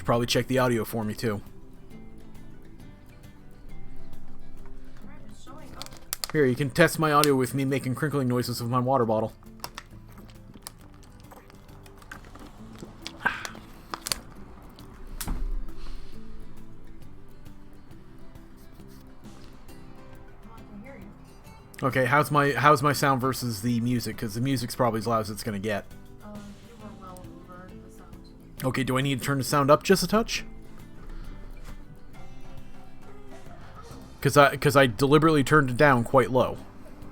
should probably check the audio for me, too. Here, you can test my audio with me making crinkling noises with my water bottle. Okay, how's my sound versus the music? Because the music's probably as loud as it's gonna get. You were well over the sound. Okay, do I need to turn the sound up just a touch? Because I deliberately turned it down quite low.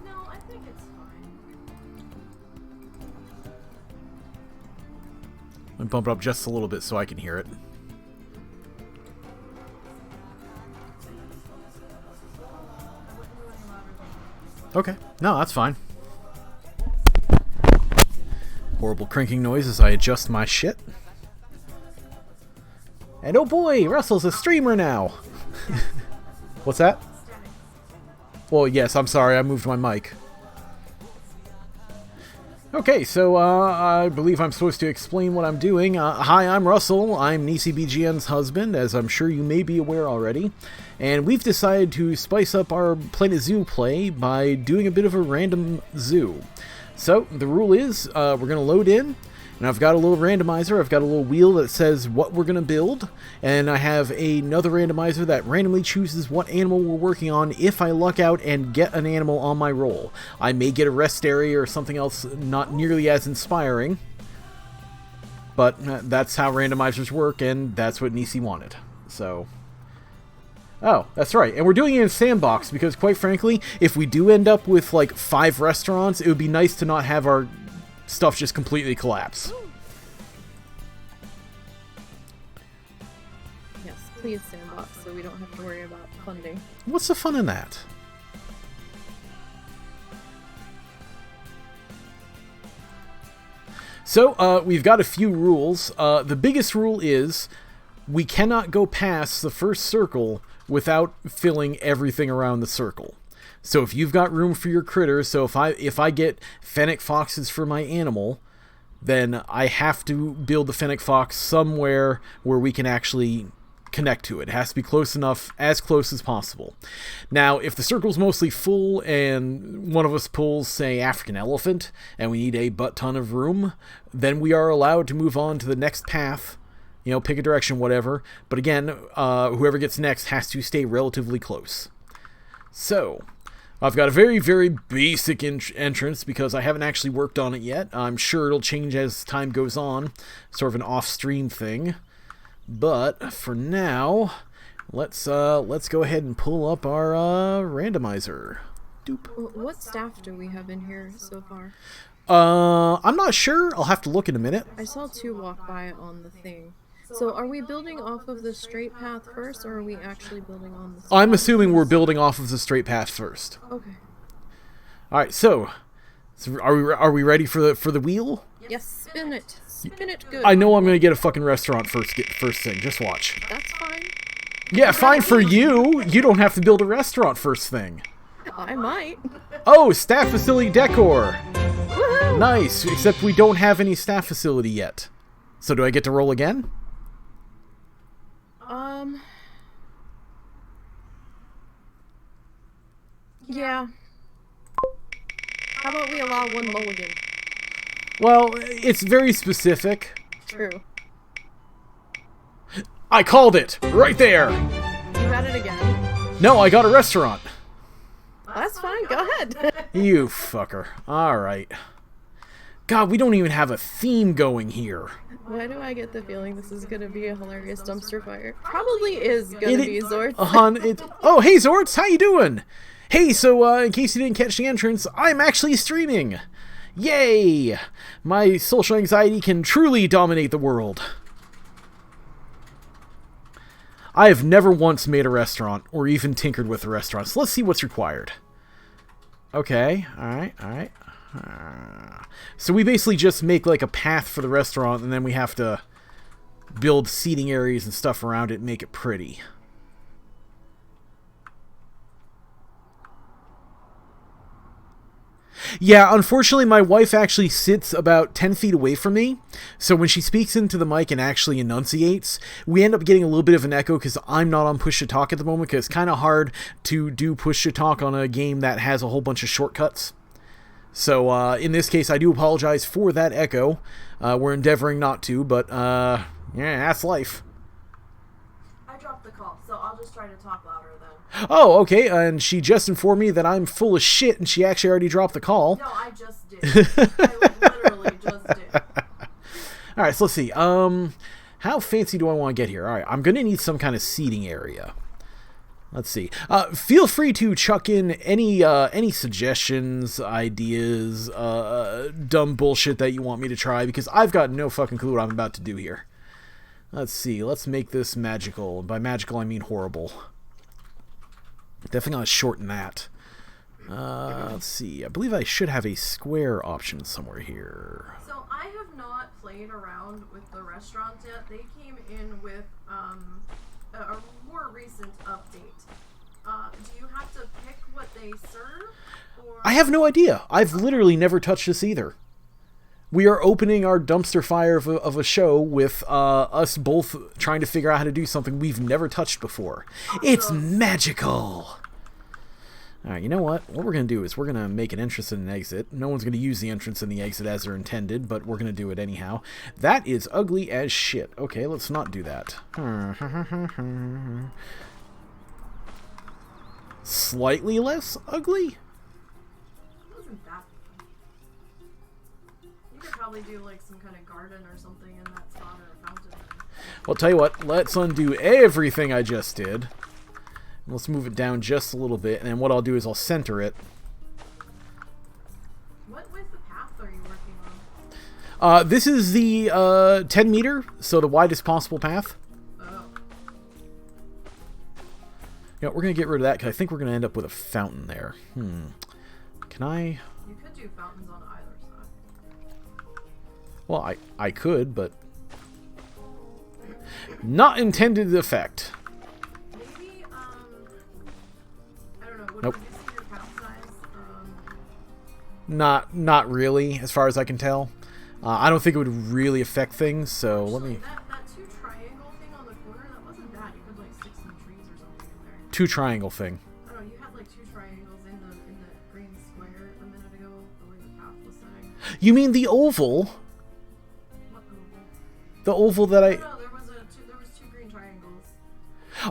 No, I think it's fine. Let me bump it up just a little bit so I can hear it. Okay, no, that's fine. Horrible crinking noise as I adjust my shit. And oh boy, Russell's a streamer now! What's that? Well, yes, I'm sorry, I moved my mic. Okay, so I believe I'm supposed to explain what I'm doing. Hi, I'm Russell. I'm NiseyBGN's husband, as I'm sure you may be aware already. And we've decided to spice up our Planet Zoo play by doing a bit of a random zoo. So, the rule is, we're going to load in, and I've got a little randomizer, I've got a little wheel that says what we're going to build, and I have another randomizer that randomly chooses what animal we're working on if I luck out and get an animal on my roll. I may get a rest area or something else not nearly as inspiring, but that's how randomizers work, and that's what Nisey wanted. So... Oh, that's right. And we're doing it in a sandbox because, quite frankly, if we do end up with, like, 5 restaurants, it would be nice to not have our stuff just completely collapse. Yes, please sandbox so we don't have to worry about funding. What's the fun in that? So, we've got a few rules. The biggest rule is we cannot go past the first circle without filling everything around the circle. So if you've got room for your critters, so if I get fennec foxes for my animal, then I have to build the fennec fox somewhere where we can actually connect to it. It has to be close enough, as close as possible. Now, if the circle's mostly full and one of us pulls, say, African elephant, and we need a butt-ton of room, then we are allowed to move on to the next path. You know, pick a direction, whatever. But again, whoever gets next has to stay relatively close. So, I've got a very, very basic entrance because I haven't actually worked on it yet. I'm sure it'll change as time goes on. Sort of an off-stream thing. But, for now, let's go ahead and pull up our randomizer. Doop. What staff do we have in here so far? I'm not sure. I'll have to look in a minute. I saw 2 walk by on the thing. So are we building off of the straight path first, or are we actually building on the... I'm assuming we're building off of the straight path first. Okay. Alright, so are we ready for the wheel? Yes, spin it. Spin it good. I know I'm going to get a fucking restaurant first thing. Just watch. That's fine. Yeah, fine for you. You don't have to build a restaurant first thing. I might. Oh, staff facility decor. Woohoo! Nice, except we don't have any staff facility yet. So do I get to roll again? Yeah. How about we allow 1 mulligan? Well, it's very specific. True. I called it! Right there! You got it again. No, I got a restaurant. That's fine, go ahead. You fucker. Alright. God, we don't even have a theme going here. Why do I get the feeling this is gonna be a hilarious dumpster fire? Probably is gonna be, Zords. Oh, hey Zords, how you doing? Hey, so in case you didn't catch the entrance, I'm actually streaming. Yay! My social anxiety can truly dominate the world. I have never once made a restaurant, or even tinkered with a restaurant, so let's see what's required. Okay, alright. So we basically just make like a path for the restaurant, and then we have to build seating areas and stuff around it and make it pretty. Yeah, unfortunately, my wife actually sits about 10 feet away from me, so when she speaks into the mic and actually enunciates, we end up getting a little bit of an echo because I'm not on push-to-talk at the moment, because it's kind of hard to do push-to-talk on a game that has a whole bunch of shortcuts. So, in this case, I do apologize for that echo. We're endeavoring not to, but, yeah, that's life. I dropped the call, so I'll just try to talk louder then. Oh, okay, and she just informed me that I'm full of shit, and she actually already dropped the call. No, I just did. I literally just did. Alright, so let's see. How fancy do I want to get here? Alright, I'm going to need some kind of seating area. Let's see. Feel free to chuck in any suggestions, ideas, dumb bullshit that you want me to try, because I've got no fucking clue what I'm about to do here. Let's see. Let's make this magical. By magical, I mean horrible. Definitely gonna shorten that. Let's see. I believe I should have a square option somewhere here. So I have not played around with the restaurants yet. They came in with a more recent update. Do you have to pick what they serve? Or... I have no idea. I've literally never touched this either. We are opening our dumpster fire of a show with us both trying to figure out how to do something we've never touched before. It's magical! Alright, you know what? What we're going to do is we're going to make an entrance and an exit. No one's going to use the entrance and the exit as they're intended, but we're going to do it anyhow. That is ugly as shit. Okay, let's not do that. Slightly less ugly? Wasn't that... You could probably do like some kind of garden or something in that spot, or a fountain. Well, tell you what, let's undo everything I just did. Let's move it down just a little bit, and then what I'll do is I'll center it. What width of path are you working on? This is the 10 meter, so the widest possible path. Oh. Yeah, we're going to get rid of that, because I think we're going to end up with a fountain there. Can I... You could do fountains on either side. Well, I could, but... Not intended effect. Maybe, I don't know, would Nope. reducing your path size, Not really, as far as I can tell. I don't think it would really affect things, so let me... That two triangle thing on the corner, that wasn't bad. You could like stick some trees or something in there. Two triangle thing. I don't know, you had like two triangles in the green square a minute ago, the way the path was setting. You mean the oval? What oval? The oval that I... No, there was two green triangles.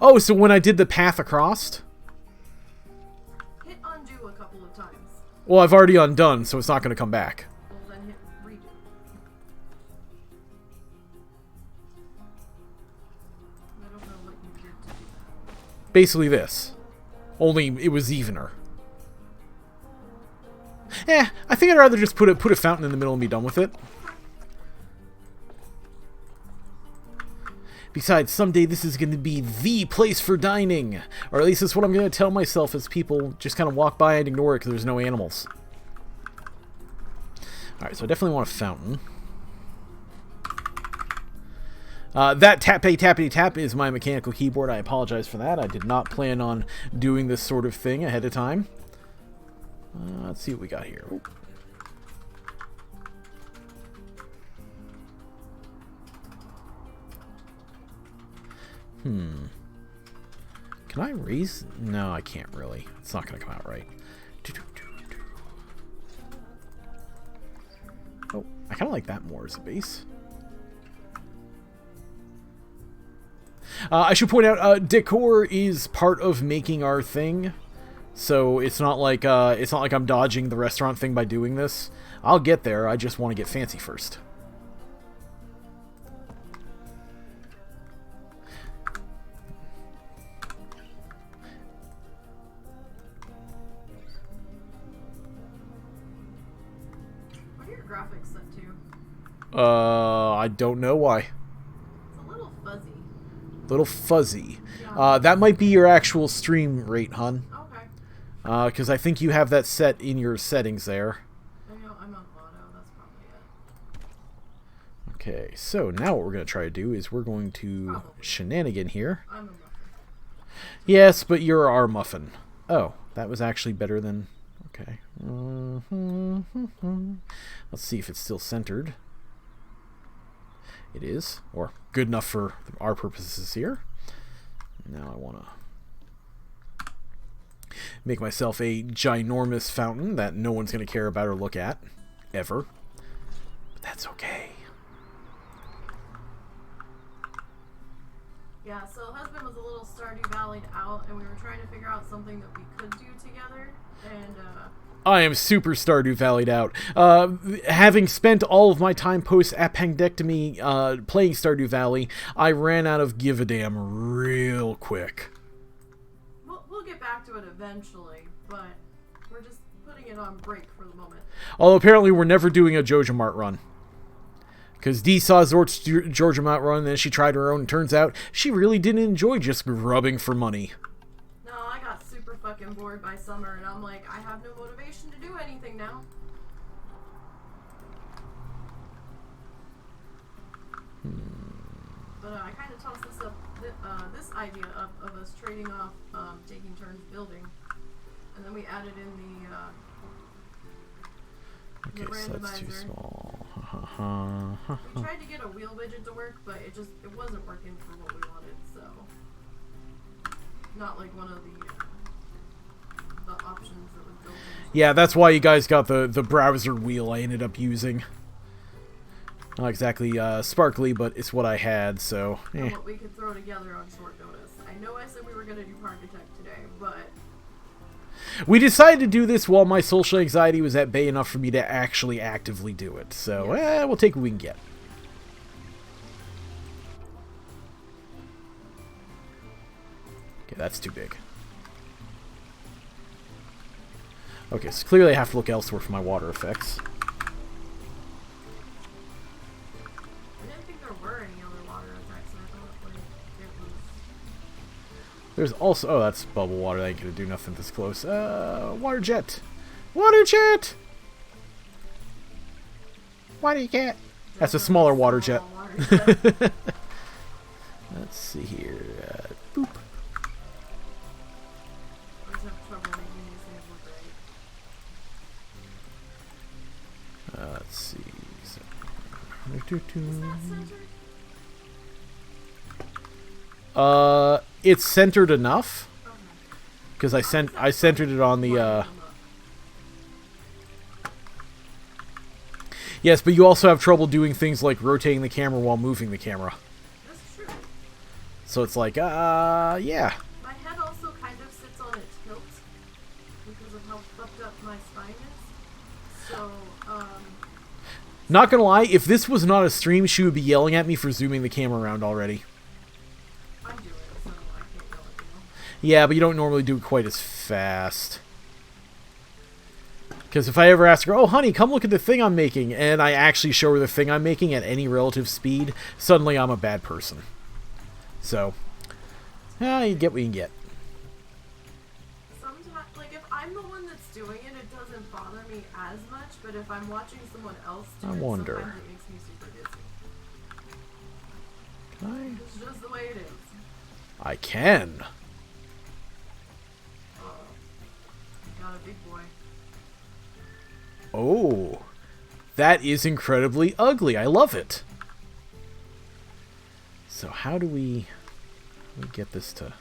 Oh, so when I did the path across? Hit undo a couple of times. Well, I've already undone, so it's not going to come back. Well, then hit redo. I don't know what you did to do that. Basically this. Only it was evener. I think I'd rather just put a fountain in the middle and be done with it. Besides, someday this is going to be the place for dining. Or at least that's what I'm going to tell myself as people just kind of walk by and ignore it because there's no animals. Alright, so I definitely want a fountain. That tappity-tap is my mechanical keyboard. I apologize for that. I did not plan on doing this sort of thing ahead of time. Let's see what we got here. Oh. Can I raise? No, I can't really. It's not going to come out right. Oh, I kind of like that more as a base. I should point out, decor is part of making our thing, so it's not like I'm dodging the restaurant thing by doing this. I'll get there. I just want to get fancy first. What are your graphics set to? I don't know why. It's a little fuzzy. Little fuzzy. Yeah. That might be your actual stream rate, hun. Okay. Because I think you have that set in your settings there. I know, I'm on auto, that's probably it. Okay, so now what we're going to try to do is we're going to Probably. shenanigan here. I'm a muffin. Yes, but you're our muffin. Oh, that was actually better than... Okay. Okay. Let's see if it's still centered. It is, or good enough for our purposes here. Now I want to make myself a ginormous fountain that no one's going to care about or look at, ever. But that's okay. Yeah, so husband was a little Stardew Valley'd out, and we were trying to figure out something that we could do together, and I am super Stardew Valley'd out. Having spent all of my time post-appendectomy playing Stardew Valley, I ran out of give a damn real quick. We'll get back to it eventually, but we're just putting it on break for the moment. Although apparently we're never doing a Georgia Mart run. Because Dee saw Zort's Georgia Mart run, and then she tried her own, and turns out she really didn't enjoy just grubbing for money. No, I got super fucking bored by summer, and I'm like, I have no motivation to do anything now. But I kind of tossed this idea up of us trading off, taking turns building, and then we added in the Okay, so that's too randomizer. small. We tried to get a wheel widget to work, but it wasn't working for what we wanted, so not like one of the options that was built in. Yeah, that's why you guys got the browser wheel I ended up using. Not exactly sparkly, but it's what I had, so And what we could throw together on short notice. I know I said we were going to do Architect today, but we decided to do this while my social anxiety was at bay enough for me to actually actively do it. So, we'll take what we can get. Okay, that's too big. Okay, so clearly I have to look elsewhere for my water effects. I didn't think there were any other water effects, and I thought like it was. There's also... Oh, that's bubble water. That ain't gonna do nothing this close. Water jet! Water jet! What do you get? That's a smaller water jet. Let's see here. Boop. I just have trouble making these things look right. Let's see. So, Is that centered? it's centered enough Okay. because I centered it on the. Yes, but you also have trouble doing things like rotating the camera while moving the camera. That's true. So it's like, yeah. My head also kind of sits on its tilt because of how fucked up my spine is. So, Not gonna lie, if this was not a stream, she would be yelling at me for zooming the camera around already. I'm doing it, so I can't yell at you. Yeah, but you don't normally do it quite as fast. Because if I ever ask her, oh, honey, come look at the thing I'm making, and I actually show her the thing I'm making at any relative speed, suddenly I'm a bad person. So, you get what you can get. Sometimes, like, if I'm the one that's doing it, it doesn't bother me as much, but if I'm watching someone else do I it, wonder. sometimes it makes me super dizzy. Can It's just the way it is. I can. Got a big boy. Oh, that is incredibly ugly. I love it. So how do we get this to...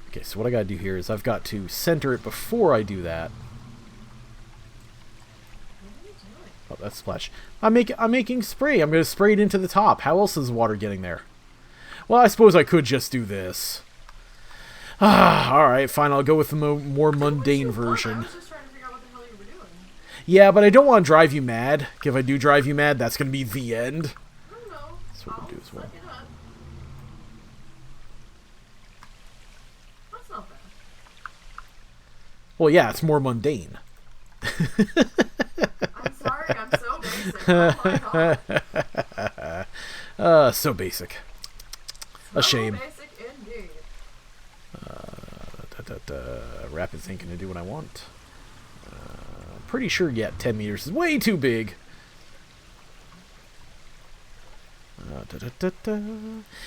Okay, so what I gotta do here is I've got to center it before I do that. What are you doing? Oh, that's splash. I'm making spray. I'm gonna spray it into the top. How else is water getting there? Well, I suppose I could just do this. Alright, fine. I'll go with the more mundane I version. was just trying to figure out what the hell you were doing. Yeah, but I don't want to drive you mad. If I do drive you mad, that's going to be the end. I don't know. That's what we'll do as well. Suck it up. That's not bad. Well, yeah, it's more mundane. I'm sorry, I'm so basic. Oh my god. So basic. So A shame. basic indeed. Rapid's ain't gonna do what I want. Pretty sure, yeah, 10 meters is way too big.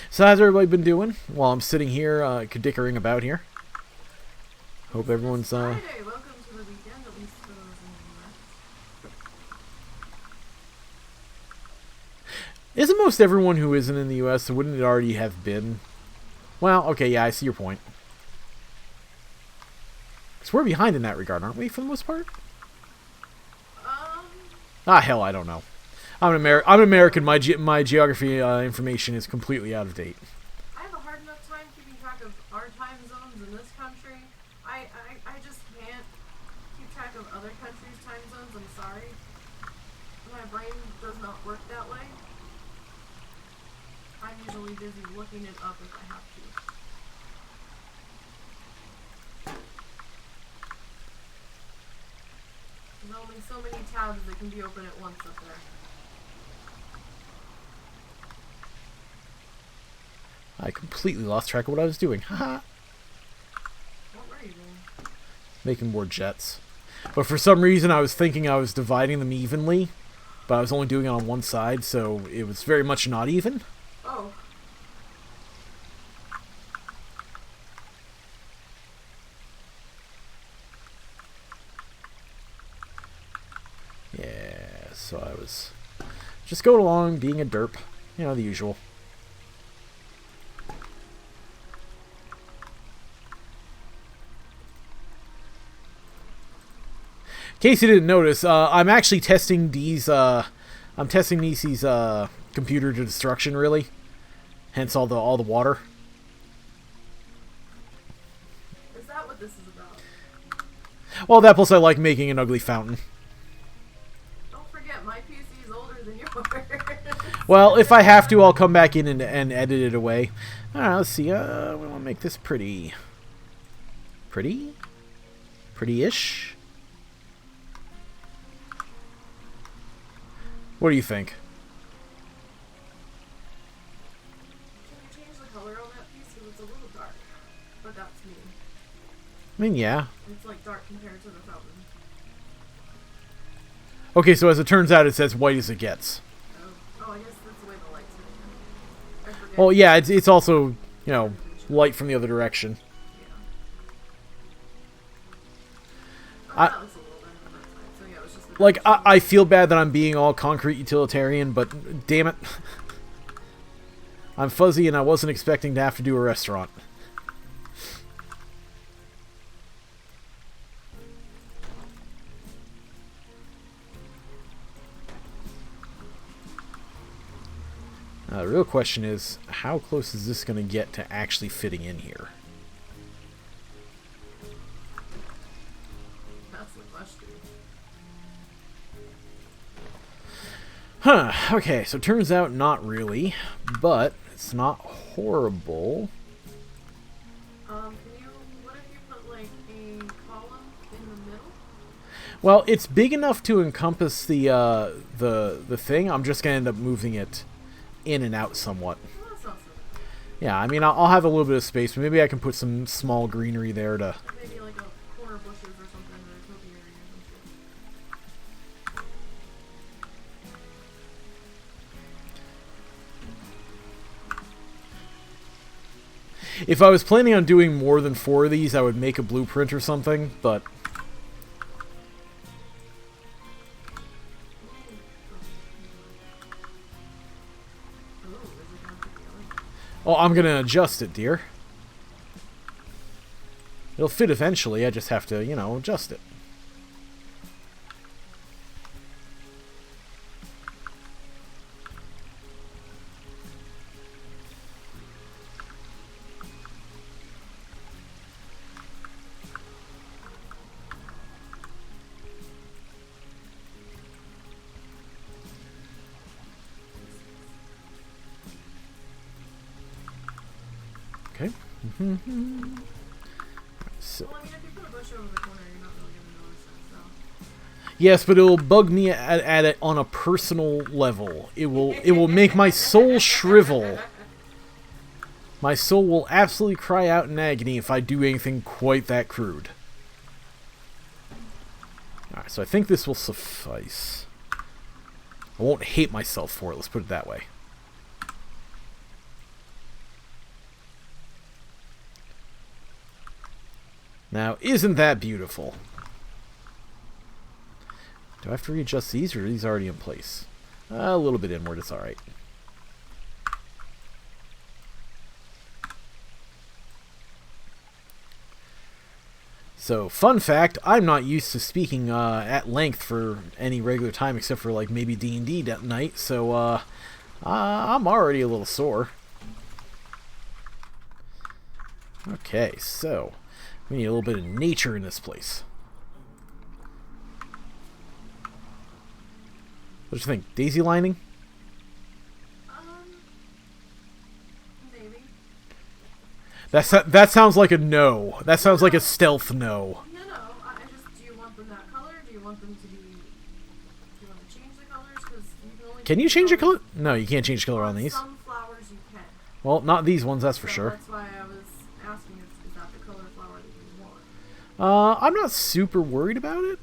So how's everybody been doing while I'm sitting here dickering about here? Hope everyone's Friday, welcome Isn't most everyone who isn't in the U.S., so wouldn't it already have been? Well, okay, yeah, I see your point. Because we're behind in that regard, aren't we, for the most part? Ah, hell, I don't know. I'm an American. My geography information is completely out of date. I have a hard enough time keeping track of our time zones in this country. I just can't keep track of other countries' time zones. I'm sorry. My brain does not work that way. I'm usually busy looking it up if I have to. There's only so many tabs that can be open at once up there. I completely lost track of what I was doing. Haha. What were you doing? Making more jets. But for some reason I was thinking I was dividing them evenly, but I was only doing it on one side, so it was very much not even. Oh. Yeah, so I was just going along, being a derp. You know, the usual. In case you didn't notice, I'm actually testing these, I'm testing Nisey's, computer to destruction, really. Hence all the water. Is that what this is about? Well, that plus I like making an ugly fountain. Don't forget, my PC is older than yours. Well, if I have to, I'll come back in and edit it away. Alright, let's see, we want to make this pretty. Pretty? Pretty-ish? What do you think? Can you change the color on that piece? Because it's a little dark. But that's me. I mean, yeah. It's like dark compared to the fountain. Okay, so as it turns out, it's as white as it gets. Oh, I guess that's the way the light's making it. I forget. Well, yeah, it's also, you know, light from the other direction. Yeah. Oh, that looks a little better the first time. So yeah, it was just the Like, I feel bad that I'm being all concrete utilitarian, but damn it. I'm fuzzy and I wasn't expecting to have to do a restaurant. The real question is, how close is this going to get to actually fitting in here? That's the question. Huh, okay, so turns out not really, but it's not horrible. What if you put like a column in the middle? Well, it's big enough to encompass the thing. I'm just going to end up moving it in and out somewhat. Well, that's not so bad. Yeah, I mean, I'll have a little bit of space, but maybe I can put some small greenery there to... Or maybe like a corner bushes or something, or a topiary or something. If I was planning on doing more than 4 of these, I would make a blueprint or something, but... Oh, I'm going to adjust it, dear. It'll fit eventually, I just have to, you know, adjust it. Okay. So. Well, I mean, if you put a bush over the corner, you're not really going to notice it, so... Yes, but it'll bug me at it on a personal level. It will make my soul shrivel. My soul will absolutely cry out in agony if I do anything quite that crude. Alright, so I think this will suffice. I won't hate myself for it, let's put it that way. Now, isn't that beautiful? Do I have to readjust these, or are these already in place? A little bit inward, it's alright. So, fun fact, I'm not used to speaking at length for any regular time except for, like, maybe D&D at night, so, I'm already a little sore. Okay, so, we need a little bit of nature in this place. What do you think? Daisy lining? Maybe. That sounds like a no. That sounds like a stealth no. No. I just. Do you want them that color? Do you want them to be? Do you want to change the colors? Because you can only. Can you change the color? No, you can't change the color on these. Some flowers you can. Well, not these ones, that's for sure. That's why I was asking. Is that the color flower that you want? I'm not super worried about it.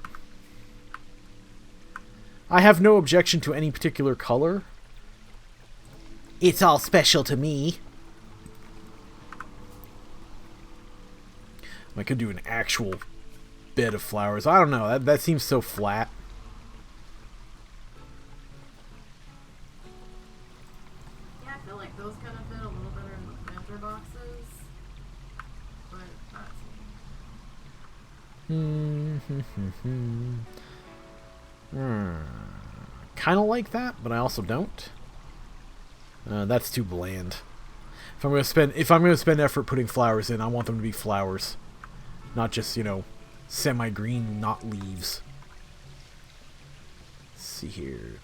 I have no objection to any particular color. It's all special to me. I could do an actual bed of flowers. I don't know. That seems so flat. Yeah, I feel like those kind of fit a little better in the planter boxes. But that's... Kind of like that, but I also don't. That's too bland. If I'm gonna spend effort putting flowers in, I want them to be flowers, not just, you know, semi-green, not leaves. Let's see here.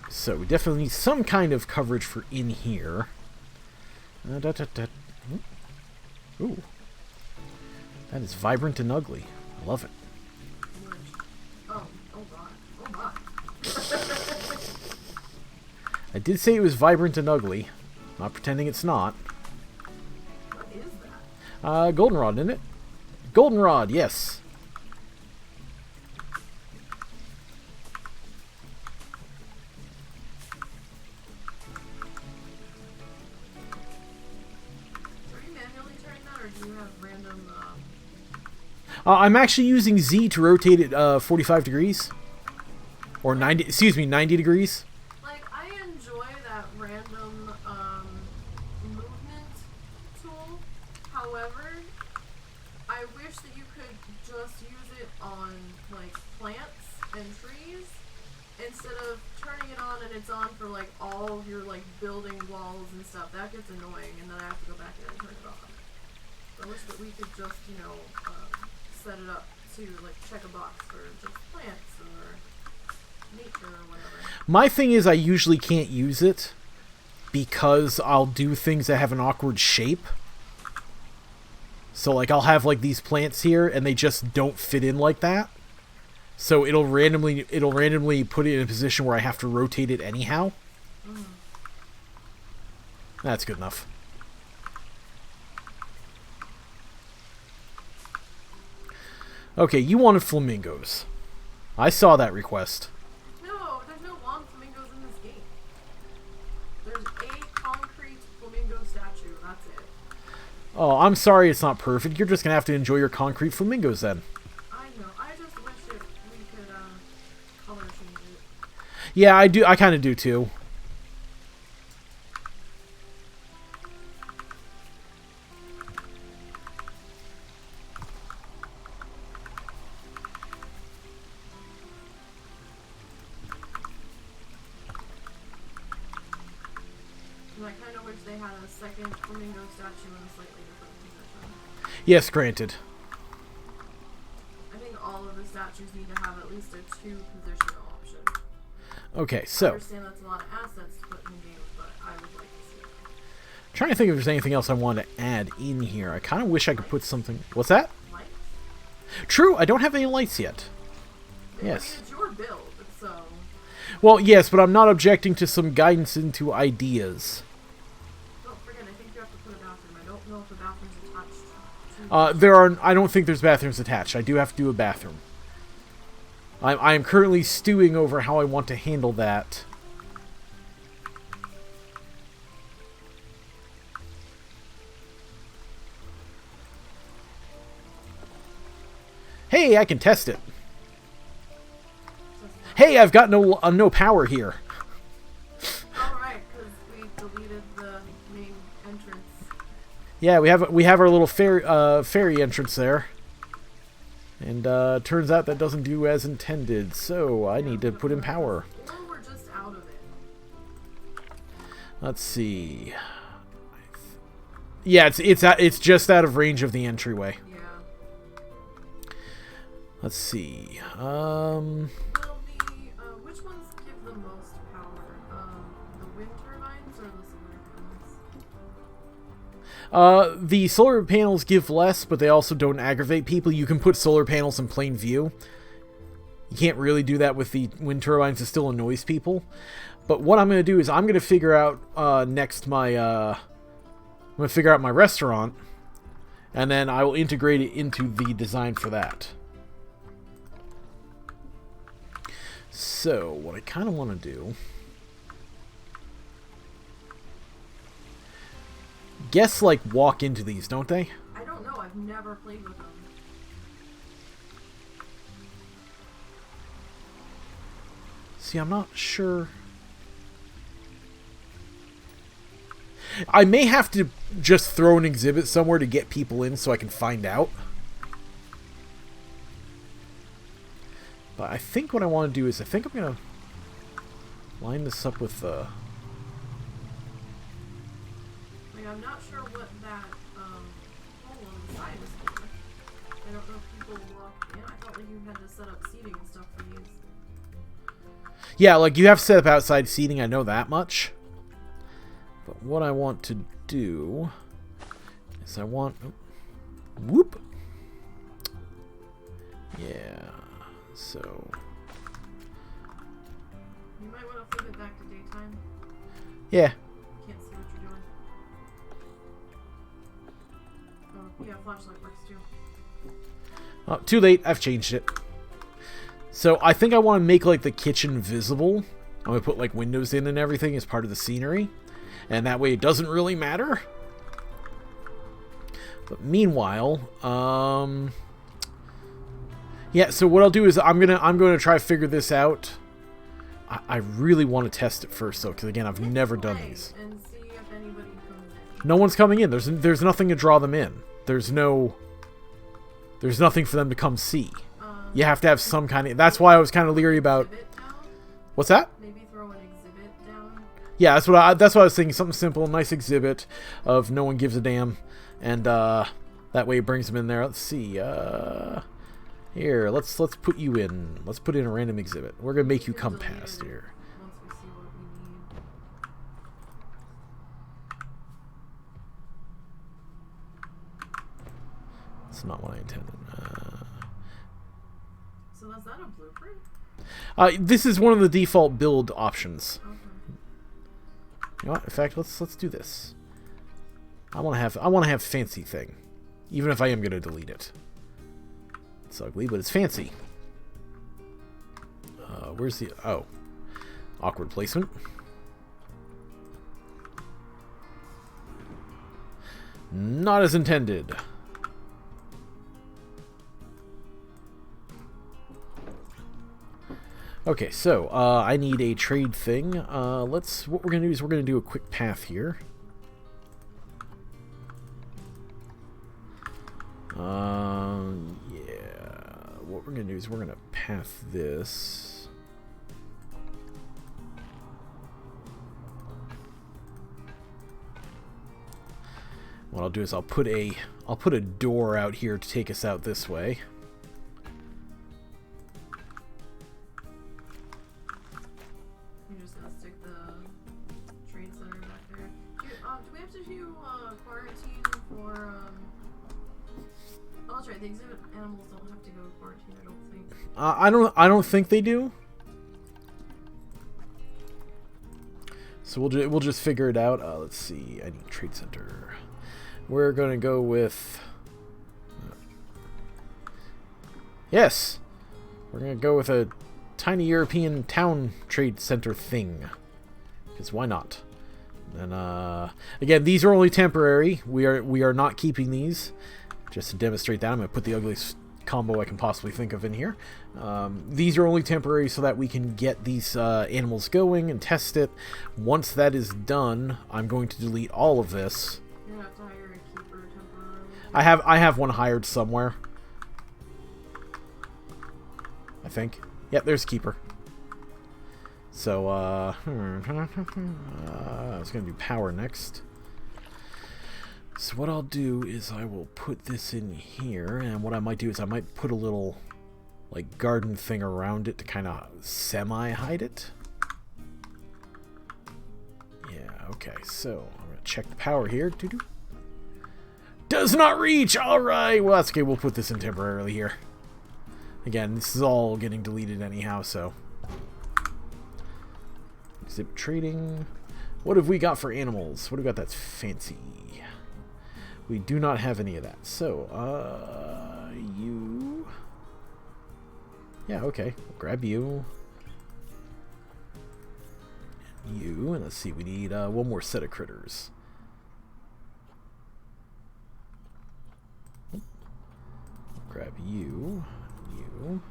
So we definitely need some kind of coverage for in here. Ooh. That is vibrant and ugly. I love it. Oh god. Oh my. I did say it was vibrant and ugly. Not pretending it's not. What is that? Goldenrod, isn't it? Goldenrod, yes. I'm actually using Z to rotate it 45 degrees. Or 90, excuse me, 90 degrees. Like, I enjoy that random movement tool. However, I wish that you could just use it on, like, plants and trees instead of turning it on and it's on for, like, all of your, like, building walls and stuff. That gets annoying, and then I have to go back in and turn it on. I wish that we could just, you know, set it up to, like, check a box for just plants or nature or whatever. My thing is I usually can't use it because I'll do things that have an awkward shape. So, like, I'll have, like, these plants here and they just don't fit in like that. So it'll randomly put it in a position where I have to rotate it anyhow. That's good enough. Okay, you wanted flamingos. I saw that request. No, there's no lawn flamingos in this game. There's a concrete flamingo statue, that's it. Oh, I'm sorry it's not perfect. You're just gonna have to enjoy your concrete flamingos then. I know, I just wish we could color change it. Yeah, I do. I kind of do too. And I kind of wish they had a second flamingo statue in a slightly different position. Yes, granted. I think all of the statues need to have at least a 2-positional option. Okay, I so understand that's a lot of assets to put in the game, but I would like to see it. trying to think if there's anything else I want to add in here. I kind of wish I could put something. What's that? Lights? True, I don't have any lights yet. I mean, Yes. it's your build, so... Well, yes, but I'm not objecting to some guidance into ideas. Don't forget, I think you have to put a bathroom. I don't know if the bathroom's attached to... There are... I don't think there's bathrooms attached. I do have to do a bathroom. I am currently stewing over how I want to handle that. Hey, I can test it. Hey, I've got no power here. Alright, because we deleted the main entrance. Yeah, we have our little ferry entrance there. And turns out that doesn't do as intended, so I need to put in power. Or we're just out of it. Let's see. Yeah, it's just out of range of the entryway. Yeah. Let's see. Well, which ones give the most power? The wind turbines or the solar panels? The solar panels give less, but they also don't aggravate people. You can put solar panels in plain view. You can't really do that with the wind turbines. It still annoys people. But what I'm going to do is I'm going to figure out I'm going to figure out my restaurant, and then I will integrate it into the design for that. So, what I kind of want to do... Guests, like, walk into these, don't they? I don't know. I've never played with them. See, I'm not sure... I may have to just throw an exhibit somewhere to get people in so I can find out. But I think what I want to do is I think I'm going to line this up with the... I'm not sure what that hole on the side is for. I don't know if people walk in. I thought like you had to set up seating and stuff for these. Yeah, like you have to set up outside seating, I know that much. But what I want to do is I want... Whoop! Yeah, so... You might want to flip it back to daytime. Yeah. Can't see what you're doing. Oh, yeah, flashlight works too. Oh, too late, I've changed it. So I think I want to make like the kitchen visible. I'm going to put like windows in and everything as part of the scenery. And that way it doesn't really matter. But meanwhile, yeah, so what I'll do is I'm gonna try to figure this out. I really want to test it first though, because again, I've never done these. And see if anybody comes in. No one's coming in. There's nothing to draw them in. There's nothing for them to come see. You have to have some kind of... That's why I was kind of leery about... What's that? Maybe throw an exhibit down. Yeah, that's what I was thinking. Something simple, a nice exhibit of no one gives a damn, and that way it brings them in there. Let's see. Here, let's put you in. Let's put in a random exhibit. We're gonna make you come past here. Once we see what we need. That's not what I intended. So is that a blueprint? This is one of the default build options. Okay. You know what? In fact, let's do this. I want to have fancy thing, even if I am gonna delete it. It's ugly, but it's fancy. Where's the... Oh. Awkward placement. Not as intended. Okay, so, I need a trade thing. What we're gonna do is we're gonna do a quick path here. Yeah. What we're gonna do is we're gonna path this. What I'll do is I'll put a door out here to take us out this way. You're just gonna stick the trade center back there. Do we have to do quarantine for Oh, that's right. The exhibit animals don't have to go to quarantine, I don't think. I don't think they do. So we'll just figure it out. Let's see. I need trade center. We're gonna go with. Yes, we're gonna go with a tiny European town trade center thing. Because why not? And again, these are only temporary. We are not keeping these. Just to demonstrate that, I'm gonna put the ugliest combo I can possibly think of in here. These are only temporary so that we can get these animals going and test it. Once that is done, I'm going to delete all of this. You're gonna have to hire a keeper temporarily. I have one hired somewhere. I think. Yep, there's a keeper. So, I was going to do power next. So what I'll do is I will put this in here, and what I might do is I might put a little, like, garden thing around it to kind of semi-hide it. Yeah, okay, so I'm going to check the power here. Doo-doo. Does not reach! Alright, well that's okay, we'll put this in temporarily here. Again, this is all getting deleted anyhow, so... Zip trading. What have we got for animals? What have we got that's fancy? We do not have any of that. So, you... Yeah, okay. We'll grab you. And you. And let's see, we need one more set of critters. Grab you. You.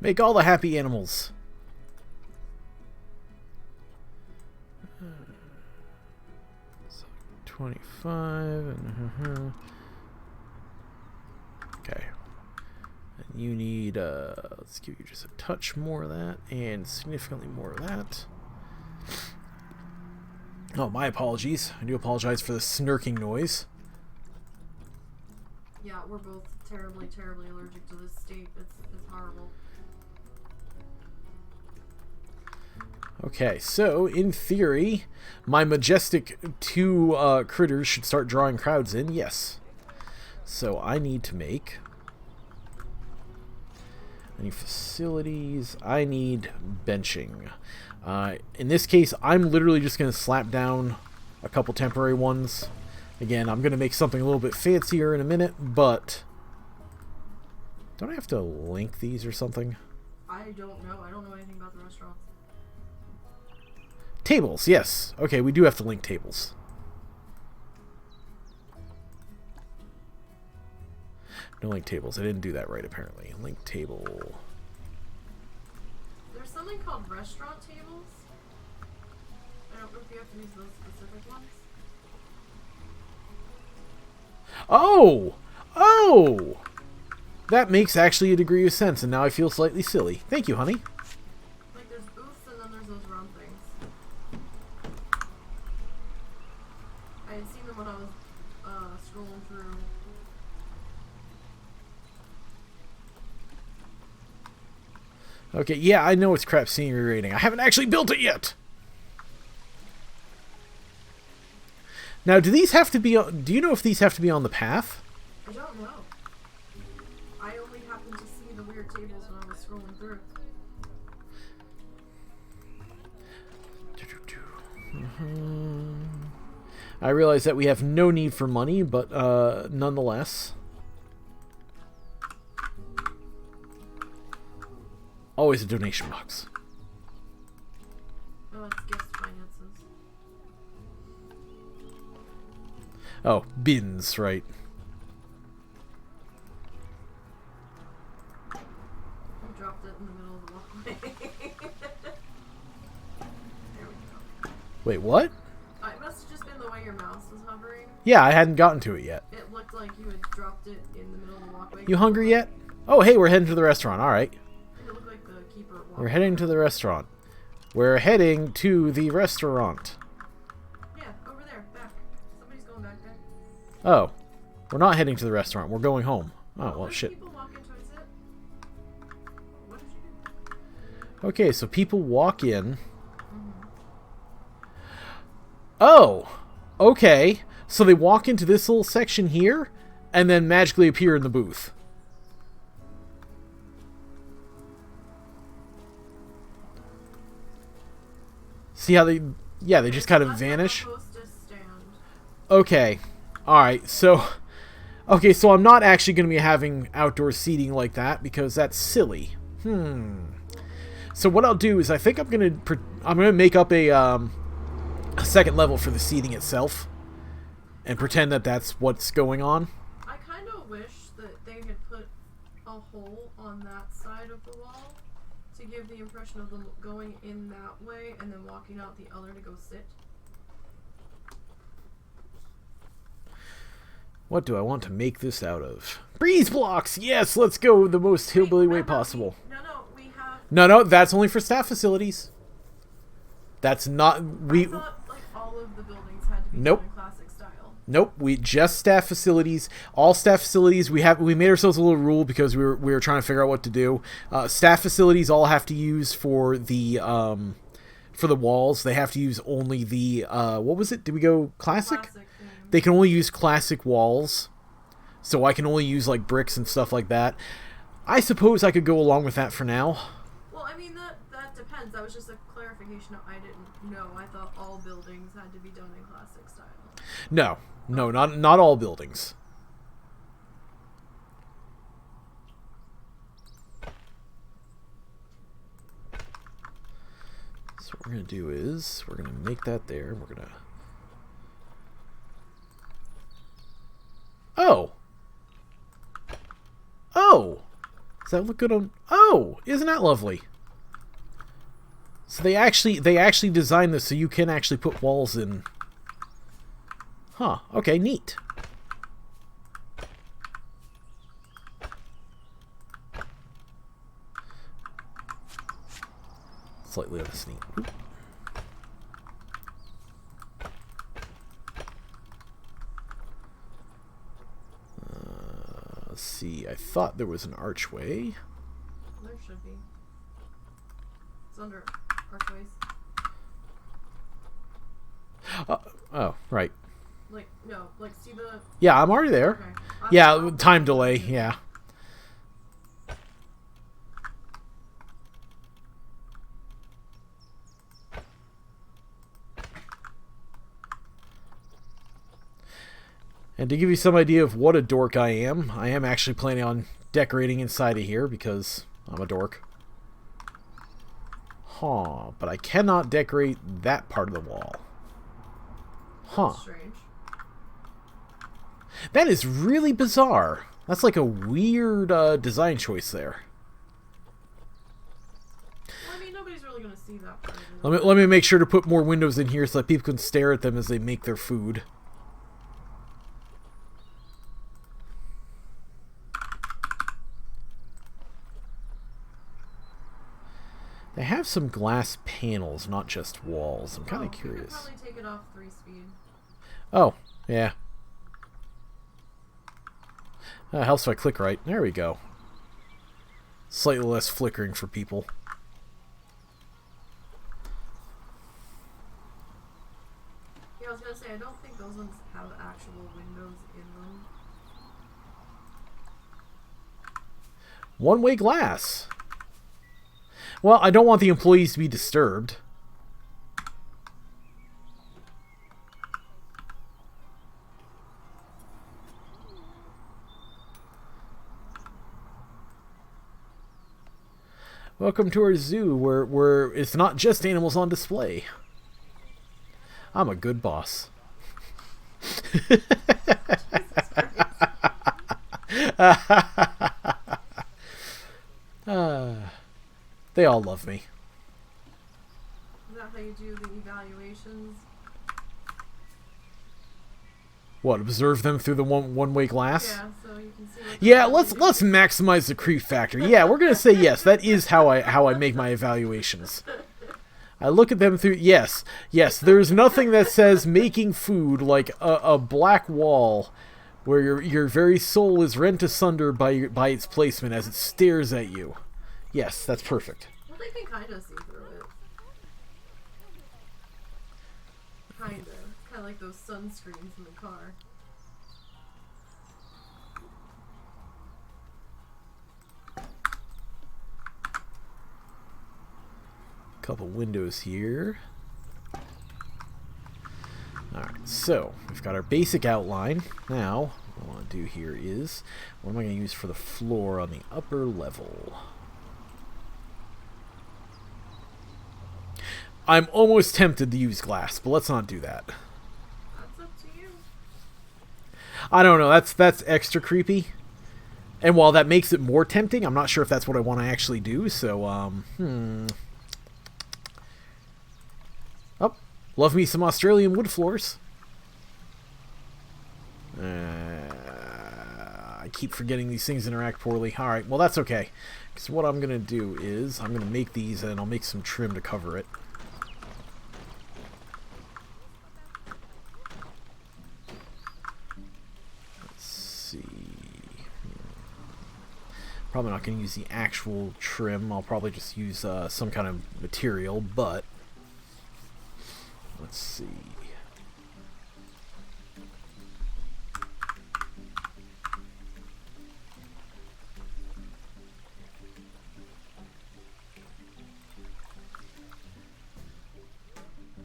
Make all the happy animals. So 25 and okay. And you need let's give you just a touch more of that and significantly more of that. Oh, my apologies. I do apologize for the snarking noise. Yeah, we're both terribly, terribly allergic to this state. It's horrible. Okay, so in theory, my majestic 2 critters should start drawing crowds in. Yes. So I need to make any facilities. I need benching. In this case, I'm literally just going to slap down a couple temporary ones. Again, I'm going to make something a little bit fancier in a minute, but don't I have to link these or something? I don't know. I don't know anything about the restaurants. Tables, yes. Okay, we do have to link tables. No link tables. I didn't do that right, apparently. Link table. There's something called restaurant tables. I don't know if you have to use those specific ones. Oh! Oh! That makes actually a degree of sense, and now I feel slightly silly. Thank you, honey. Like, there's booths and then there's those round things. I had seen them when I was scrolling through. Okay, yeah, I know it's crap scenery rating. I haven't actually built it yet! Now, do these have to be on... Do you know if these have to be on the path? I don't know. I only happened to see the weird tables when I was scrolling through. I realize that we have no need for money, but nonetheless. Always a donation box. Oh, it's guest finances. Oh, bins, right. I dropped it in the middle of the walkway. There we go. Wait, what? It must have just been the way your mouse was hovering. Yeah, I hadn't gotten to it yet. It looked like you had dropped it in the middle of the walkway. You hungry yet? Oh, hey, we're heading to the restaurant. All right. It looked like the keeper walked. We're heading to the restaurant. We're heading to the restaurant. Yeah, over there, back. Somebody's going back there. Oh. We're not heading to the restaurant. We're going home. Oh, well, shit. People walk into it. What did you do? Okay, so people walk in. Oh! Okay. So they walk into this little section here, and then magically appear in the booth. See how they... Yeah, they just kind of vanish. Okay. Alright, so... Okay, so I'm not actually going to be having outdoor seating like that, because that's silly. So what I'll do is I think I'm going to make up a second level for the seating itself. And pretend that that's what's going on. I kind of wish that they had put a hole on that side of the wall to give the impression of them going in that way and then walking out the other to go sit. What do I want to make this out of? Breeze blocks! Yes, let's go the most hillbilly way possible. We have... No, that's only for staff facilities. That's not... I thought, like, all of the buildings had to be done in classic style. Nope, we just staff facilities. All staff facilities, we made ourselves a little rule because we were trying to figure out what to do. Staff facilities all have to use for the walls. They have to use only the what was it? Did we go classic? They can only use classic walls. So I can only use like bricks and stuff like that. I suppose I could go along with that for now. Well, I mean that depends. That was just a clarification I didn't know. I thought all buildings had to be done in classic style. No, not all buildings. So what we're going to do is we're going to make that there. We're going to... Oh! Oh! Does that look good on... Oh! Isn't that lovely? So they actually designed this so you can actually put walls in... Huh. Okay, neat. Slightly less neat. Oop. Let's see. I thought there was an archway. There should be. It's under archways. Oh, right. Like, no, like, see the... Yeah, I'm already there. Okay. Yeah, time delay, yeah. And to give you some idea of what a dork I am actually planning on decorating inside of here because I'm a dork. Huh, but I cannot decorate that part of the wall. Huh. That's strange. That is really bizarre. That's like a weird design choice there. Well, I mean, nobody's really going to see that part. Let me make sure to put more windows in here so that people can stare at them as they make their food. They have some glass panels, not just walls. I'm kind of curious. You could probably take it off 3-speed. Oh, yeah. Helps if I click right. There we go. Slightly less flickering for people. Yeah, I was gonna say, I don't think those ones have actual windows in them. One-way glass. Well, I don't want the employees to be disturbed. Welcome to our zoo, where it's not just animals on display. I'm a good boss. They all love me. Is that how you do the evaluations? What, observe them through the one-way glass? Yeah, so you can see what Yeah, let's maximize the creep factor. Yeah, we're gonna say yes. That is how I make my evaluations. I look at them through... Yes. There's nothing that says making food like a black wall where your very soul is rent asunder by its placement as it stares at you. Yes, that's perfect. Well, they can kind of see through it. Kind of like those sunscreens in the car. Couple windows here. Alright, so we've got our basic outline. Now, what I want to do here is, what am I going to use for the floor on the upper level? I'm almost tempted to use glass, but let's not do that. That's up to you. I don't know, that's extra creepy. And while that makes it more tempting, I'm not sure if that's what I want to actually do, so, Oh, love me some Australian wood floors. I keep forgetting these things interact poorly. Alright, well that's okay. Because what I'm going to do is, I'm going to make these and I'll make some trim to cover it. Let's see. Probably not going to use the actual trim. I'll probably just use some kind of material, but let's see.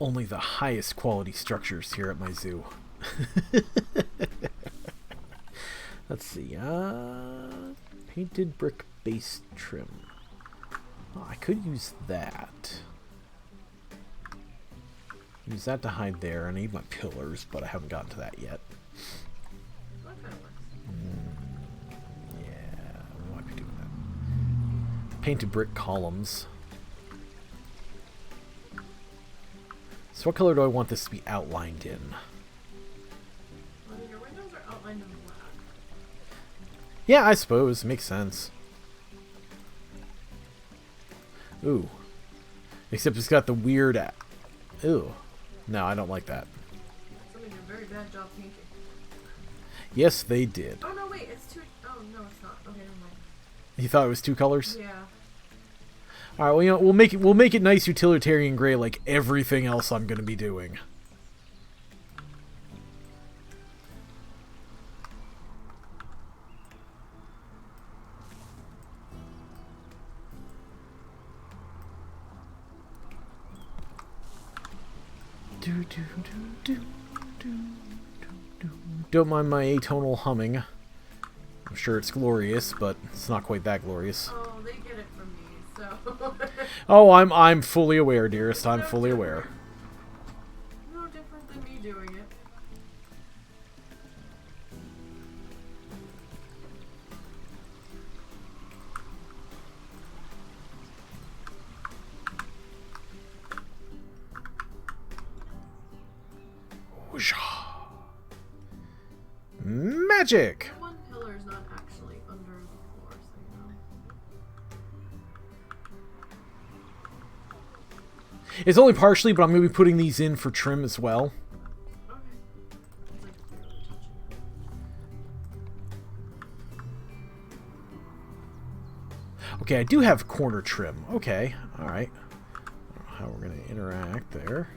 Only the highest quality structures here at my zoo. Let's see. Painted brick base trim. Oh, I could use that. Use that to hide there. I need my pillars, but I haven't gotten to that yet. Yeah, we might be doing that. Painted brick columns. So what color do I want this to be outlined in? Well, your windows are outlined in black. Yeah, I suppose. Makes sense. Ooh. Except it's got the weird... Ooh. No, I don't like that. Somebody did a very bad job painting. Yes, they did. Oh, no, wait. It's two... Oh, no, it's not. Okay, never mind. You thought it was two colors? Yeah. All right, well, you know, we'll make it nice utilitarian gray like everything else I'm going to be doing. Don't mind my atonal humming. I'm sure it's glorious, but it's not quite that glorious. Oh, they get it from me, so... Oh, I'm fully aware, dearest. I'm fully aware. No different than me doing it. Magic! One pillar is not actually under the floor, so you know. It's only partially, but I'm going to be putting these in for trim as well. Okay. It's like barely touching it. Okay, I do have corner trim. Okay, alright. I don't know how we're going to interact there.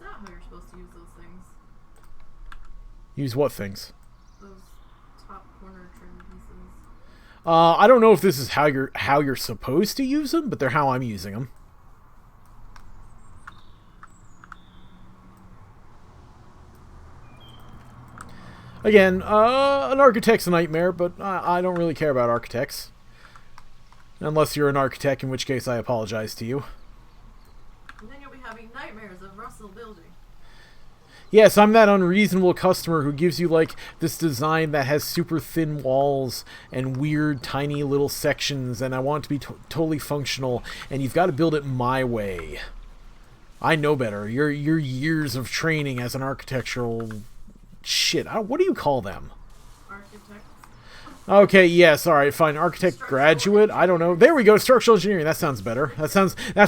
How you're supposed to use those things. Use what things? Those top corner trim pieces. I don't know if this is how you're supposed to use them, but they're how I'm using them. Again, an architect's a nightmare, but I don't really care about architects. Unless you're an architect, in which case I apologize to you. And then you'll be having nightmares of Russell building. Yes, I'm that unreasonable customer who gives you, like, this design that has super thin walls and weird tiny little sections, and I want it to be totally functional, and you've got to build it my way. I know better. Your years of training as an architectural shit. What do you call them? Architects. Okay, yes, all right, fine. Architect graduate. I don't know. There we go. Structural engineering. That sounds better. That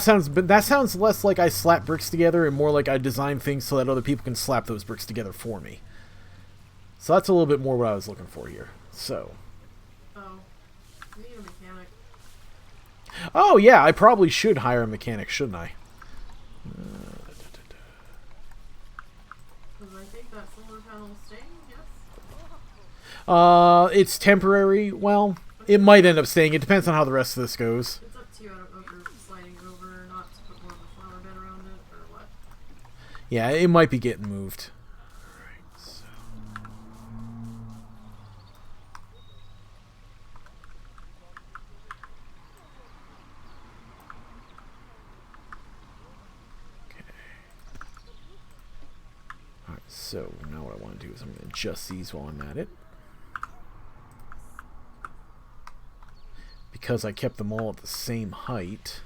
sounds less like I slap bricks together and more like I design things so that other people can slap those bricks together for me. So that's a little bit more what I was looking for here. So. Oh, you need a mechanic. Oh yeah, I probably should hire a mechanic, shouldn't I? Because I think that solar panel's staying. Yes. It's temporary. Well, it might end up staying. It depends on how the rest of this goes. It's up to you. I don't know if you're sliding it over or not to put more of a flower bed around it or what. Yeah, it might be getting moved. Alright, so. Okay. Alright, so now what I want to do is I'm going to adjust these while I'm at it. Because I kept them all at the same height,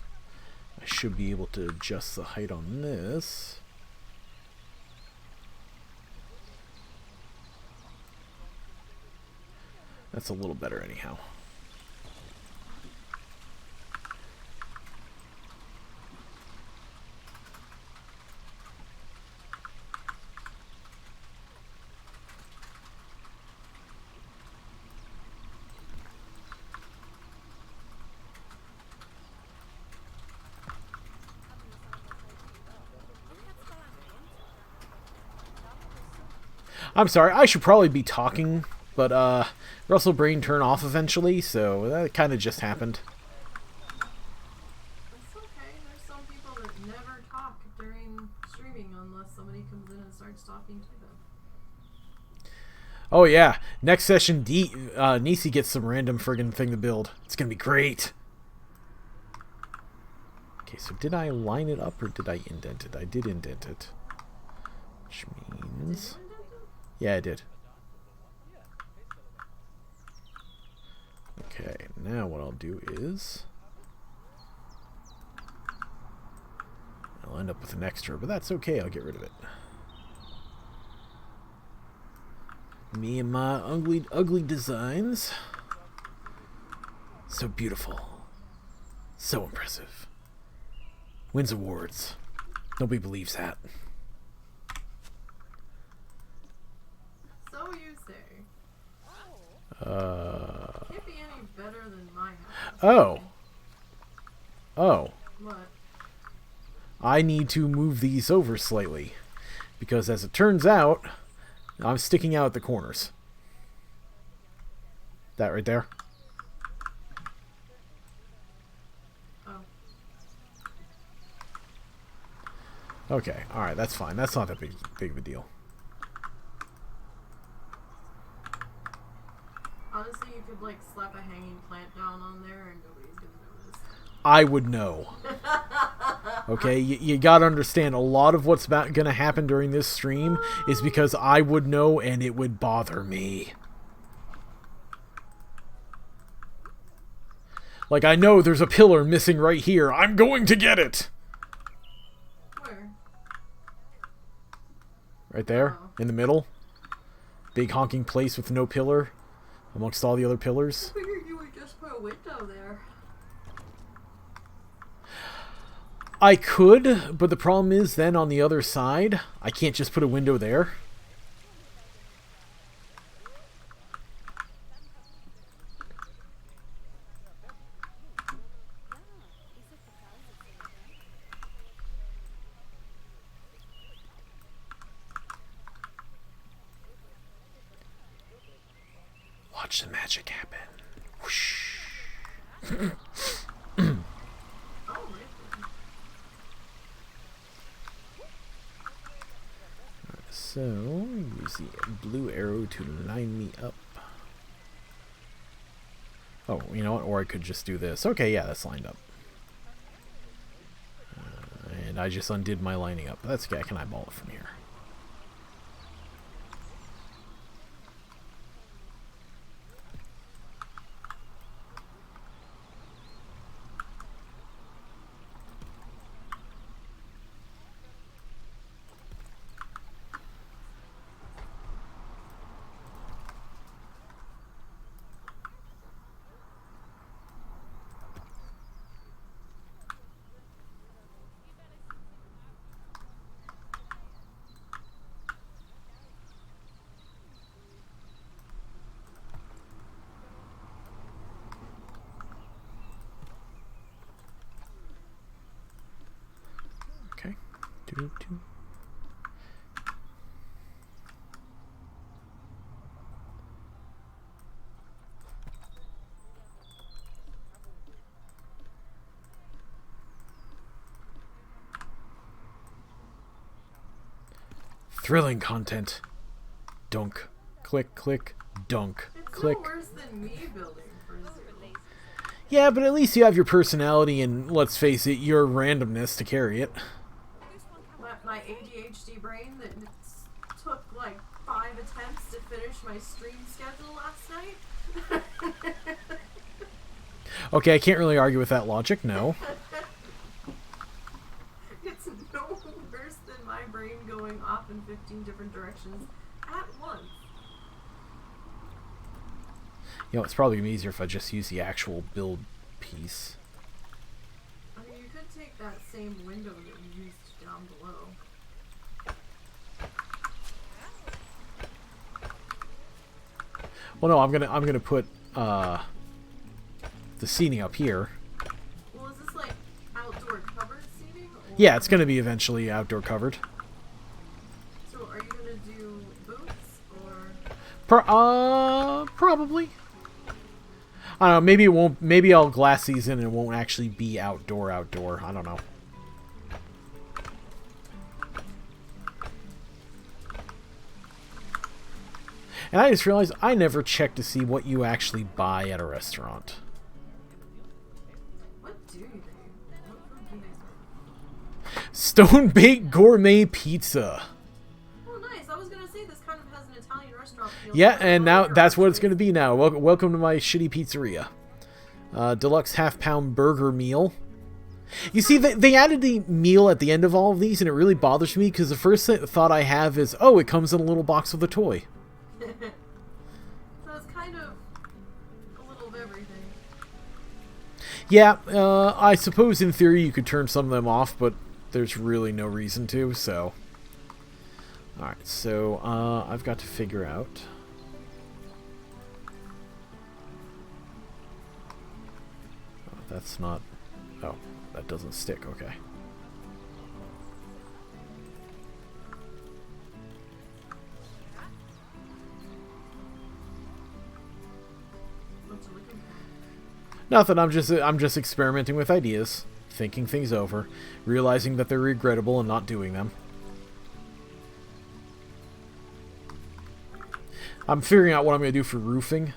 I should be able to adjust the height on this. That's a little better anyhow. I'm sorry, I should probably be talking, but Russell Brain turned off eventually, so that kind of just happened. That's okay. There's some people that never talk during streaming unless somebody comes in and starts talking to them. Oh yeah, next session Nisey gets some random friggin' thing to build. It's gonna be great. Okay, so did I line it up or did I indent it? I did indent it. Which means... Yeah, I did. Okay, now what I'll do is... I'll end up with an extra, but that's okay, I'll get rid of it. Me and my ugly designs. So beautiful. So impressive. Wins awards. Nobody believes that. So you say. Can't be any better than my house. Oh. Oh. What? I need to move these over slightly. Because as it turns out, I'm sticking out at the corners. That right there. Oh. Okay, alright, that's fine. That's not that big of a deal. Honestly, you could like slap a hanging plant down on there and nobody's gonna notice. I would know. Okay, you gotta understand, a lot of what's gonna happen during this stream is because I would know and it would bother me. Like, I know there's a pillar missing right here. I'm going to get it! Where? Right there, Oh. in the middle. Big honking place with no pillar amongst all the other pillars. I figured you would just put a window there. I could, but the problem is then on the other side, I can't just put a window there. Watch the magic happen. Whoosh. So, use the blue arrow to line me up. Oh, you know what? Or I could just do this. Okay, yeah, that's lined up. And I just undid my lining up. That's okay. I can eyeball it from here. Do-do-do. Thrilling content. Dunk. Click, click, dunk. It's Click. no worse than me building for zero. Yeah, but at least you have your personality and, let's face it, your randomness to carry it. My ADHD brain that took like 5 attempts to finish my stream schedule last night. Okay, I can't really argue with that logic, no. It's no worse than my brain going off in 15 different directions at once. You know, it's probably going to be easier if I just use the actual build piece. I mean, you could take that same window that you used down below. Well, no, I'm gonna put the seating up here. Well, is this like outdoor covered seating? Or... Yeah, it's gonna be eventually outdoor covered. So, are you gonna do booths or? Probably. I don't know. Maybe it won't. Maybe I'll glass these in and it won't actually be outdoor. I don't know. And I just realized I never checked to see what you actually buy at a restaurant. What do you think? What food do they serve? Stone baked gourmet pizza. Oh, nice. I was gonna say this kind of has an Italian restaurant feel. Yeah, and now that's what it's going to be now. Welcome to my shitty pizzeria. Deluxe half-pound burger meal. You see, they added the meal at the end of all of these, and it really bothers me because the first thought I have is, oh, it comes in a little box with a toy. So it's kind of a little of everything. Yeah, I suppose in theory you could turn some of them off, but there's really no reason to, so... Alright, so I've got to figure out... Oh, that's not... Oh, that doesn't stick, okay. What's you looking for? Nothing, I'm just experimenting with ideas, thinking things over, realizing that they're regrettable and not doing them. I'm figuring out what I'm going to do for roofing.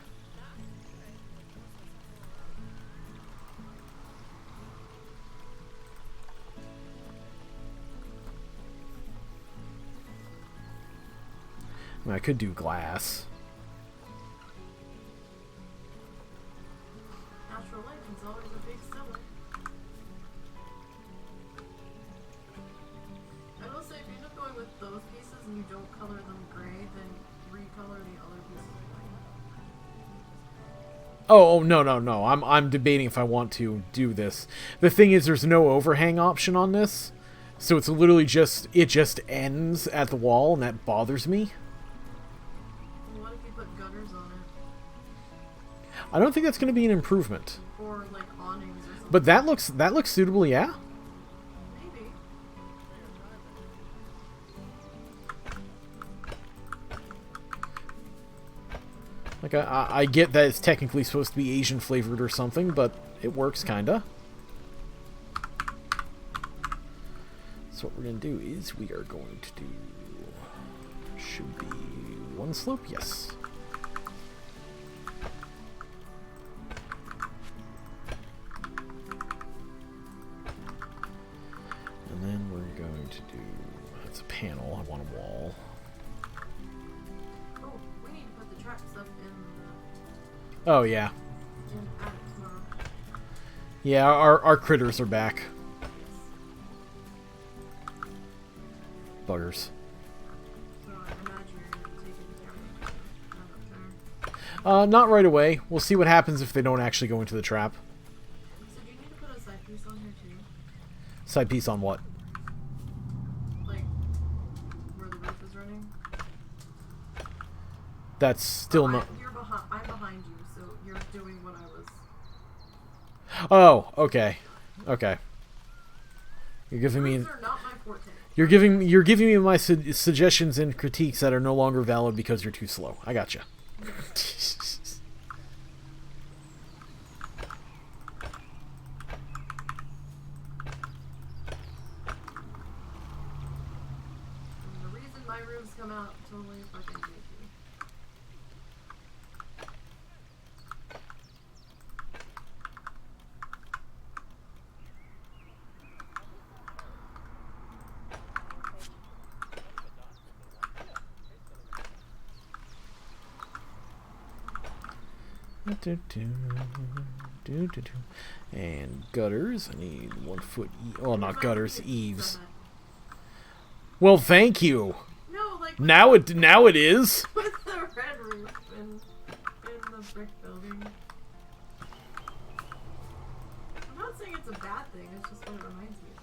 I mean, I could do glass. Natural light is always a big seller. I will say, if you end up going with those pieces and you don't color them gray, then recolor the other pieces white. Oh, no. I'm debating if I want to do this. The thing is, there's no overhang option on this, so it's literally just ends at the wall, and that bothers me. What if you put gutters on it? I don't think that's going to be an improvement. Or like awnings or something. But that looks suitable, yeah. Maybe. Like I get that it's technically supposed to be Asian flavored or something, but it works kinda. So what we're gonna do is we are going to do should be one slope, yes. And then we're going to do that's a panel. I want a wall. Oh, we need to put the track stuff in Oh yeah. add it tomorrow. Yeah, our critters are back. Buggers. So I imagine you're going to take it down. Not up there. Not right away. We'll see what happens if they don't actually go into the trap. So do you need to put a side piece on here too? Side piece on what? Like, where the roof is running? That's still not... I'm behind you, so you're doing what I was... Oh, okay. Okay. You're giving me... Roofs are not my forte. You're giving me my suggestions and critiques that are no longer valid because you're too slow. I gotcha. The reason my rooms come out totally fucking crazy. And gutters. I need 1 foot. Oh, not gutters. Eaves. Well, thank you. No, like Now it is. with the red roof in the brick building. I'm not saying it's a bad thing. It's just what it reminds me of.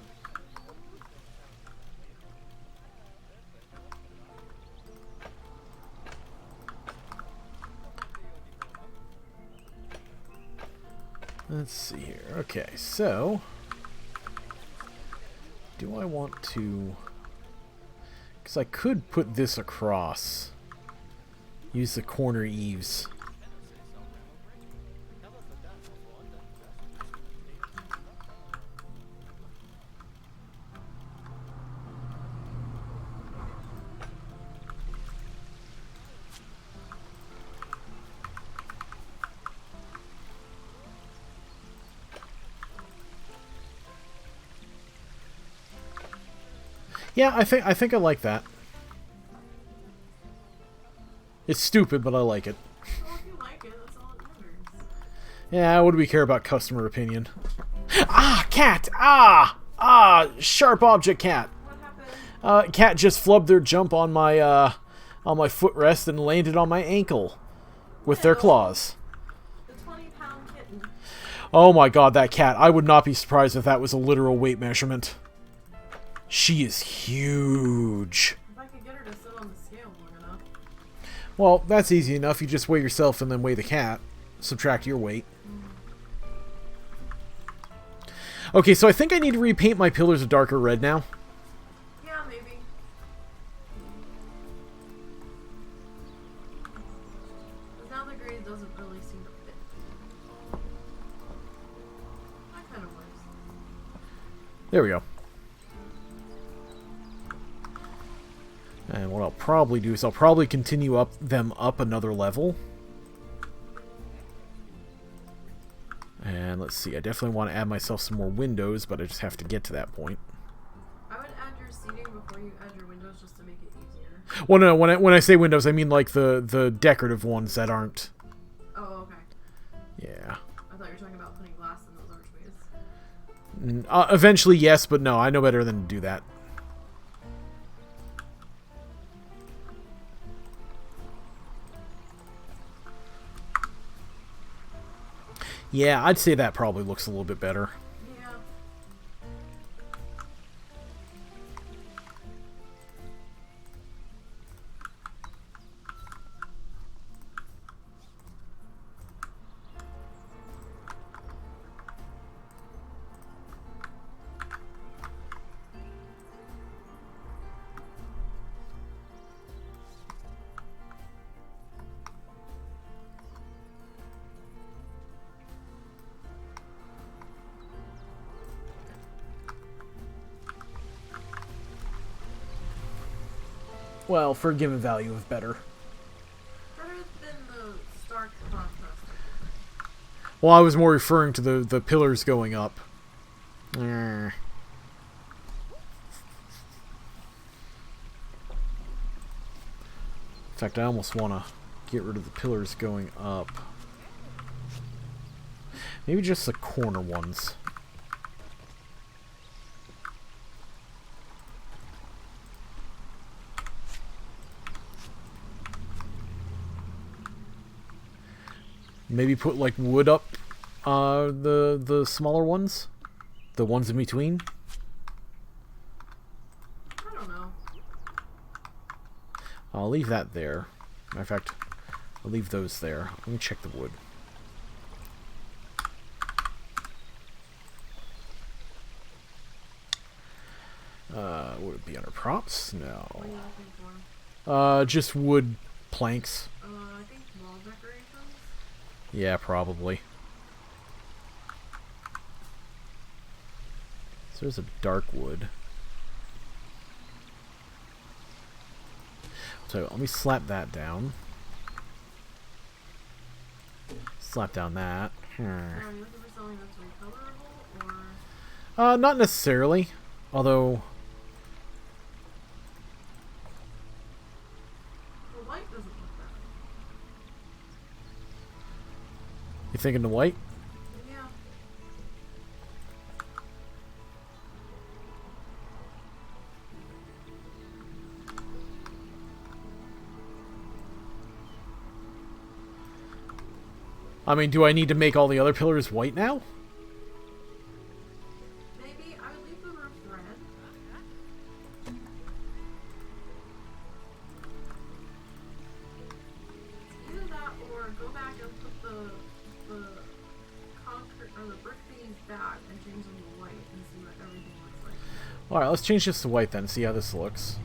Let's see here. Okay, so do I want to? Because I could put this across. Use the corner eaves. Yeah, I think I like that. It's stupid, but I like it. Well, if you like it, that's all that matters. Yeah, what do we care about customer opinion? Ah, cat! Ah! Sharp object cat. What happened? Cat just flubbed their jump on my footrest and landed on my ankle with their claws. The 20-pound kitten. Oh my god, that cat. I would not be surprised if that was a literal weight measurement. She is huge. If I could get her to sit on the scale long enough. Well, that's easy enough. You just weigh yourself and then weigh the cat. Subtract your weight. Okay, so I think I need to repaint my pillars a darker red now. Yeah, maybe. Because now the green doesn't really seem to fit. That kind of works. There we go. And what I'll probably do is I'll probably continue them up another level. And let's see, I definitely want to add myself some more windows, but I just have to get to that point. I would add your seating before you add your windows just to make it easier. Well, no, when I say windows, I mean like the decorative ones that aren't. Oh, okay. Yeah. I thought you were talking about putting glass in those archways. Eventually, yes, but no, I know better than to do that. Yeah, I'd say that probably looks a little bit better. Yeah. Well, for a given value of better. Better than the stark contrast. Well, I was more referring to the pillars going up. In fact, I almost want to get rid of the pillars going up. Maybe just the corner ones. Maybe put like wood up the smaller ones, the ones in between. I don't know. I'll leave that there. Matter of fact, I'll leave those there. Let me check the wood. Wood. be under props? No. What are you looking for? Just wood planks. I think wall decorations? Yeah, probably. So there's a dark wood. So let me slap that down. Slap down that. Are you looking for something that's recolorable, or...? Not necessarily. Although... The white doesn't look bad. You thinking the white? Yeah. I mean, do I need to make all the other pillars white now? Maybe I would leave the roof red. Either that or go back and put the concrete or the brick beams back and change them to white and see what everything looks like. Alright, let's change this to white then, see how this looks.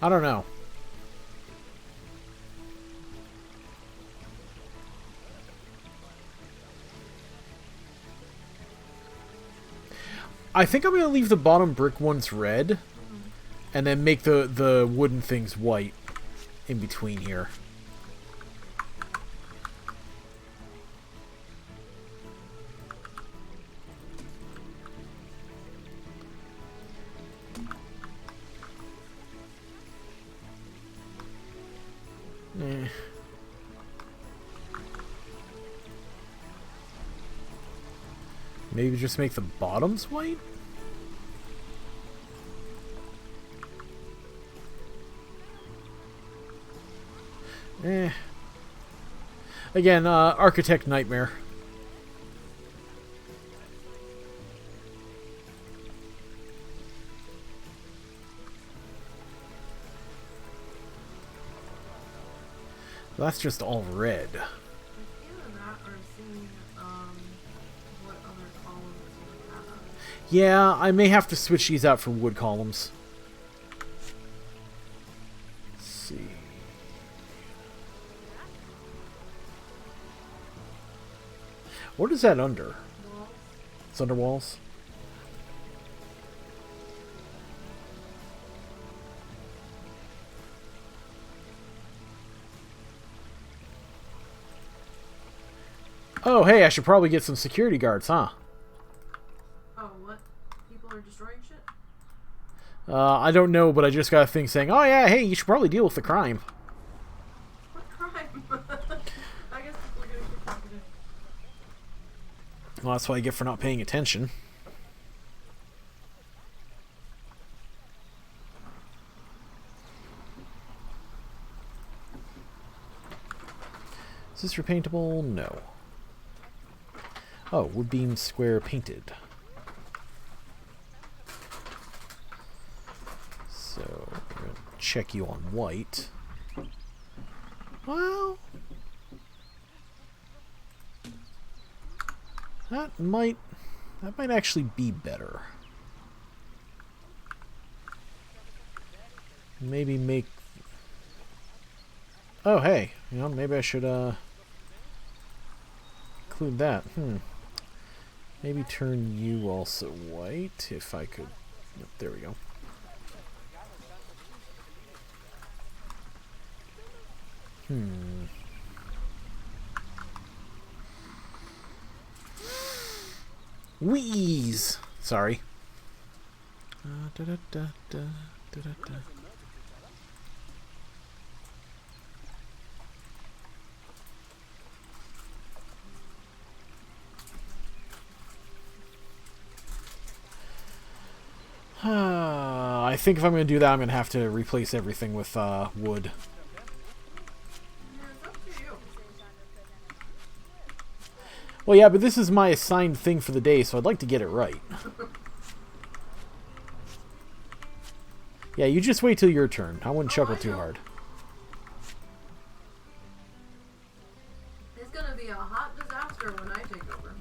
I don't know. I think I'm going to leave the bottom brick ones red, and then make the wooden things white in between here. Maybe just make the bottoms white? Again, architect nightmare. That's just all red. Either that or seeing what other columns we have. Yeah, I may have to switch these out for wood columns. Let's see. What is that under? Walls. It's under walls? Oh, hey, I should probably get some security guards, huh? Oh, what? People are destroying shit? I don't know, but I just got a thing saying, oh yeah, hey, you should probably deal with the crime. What crime? I guess people are gonna keep talking to. Well, that's what I get for not paying attention. Is this repaintable? No. Oh, wood beam square painted. So, we're going to check you on white. Well, that might actually be better. Maybe make... Oh, hey, you know, maybe I should include that. Maybe turn you also white, if I could. Yep, there we go. Wheeze! Sorry. I think if I'm going to do that, I'm going to have to replace everything with wood. Yeah, it's up to you. Well, yeah, but this is my assigned thing for the day, so I'd like to get it right. Yeah, you just wait till your turn. I wouldn't chuckle too hard. It's gonna be a hot disaster when I take over.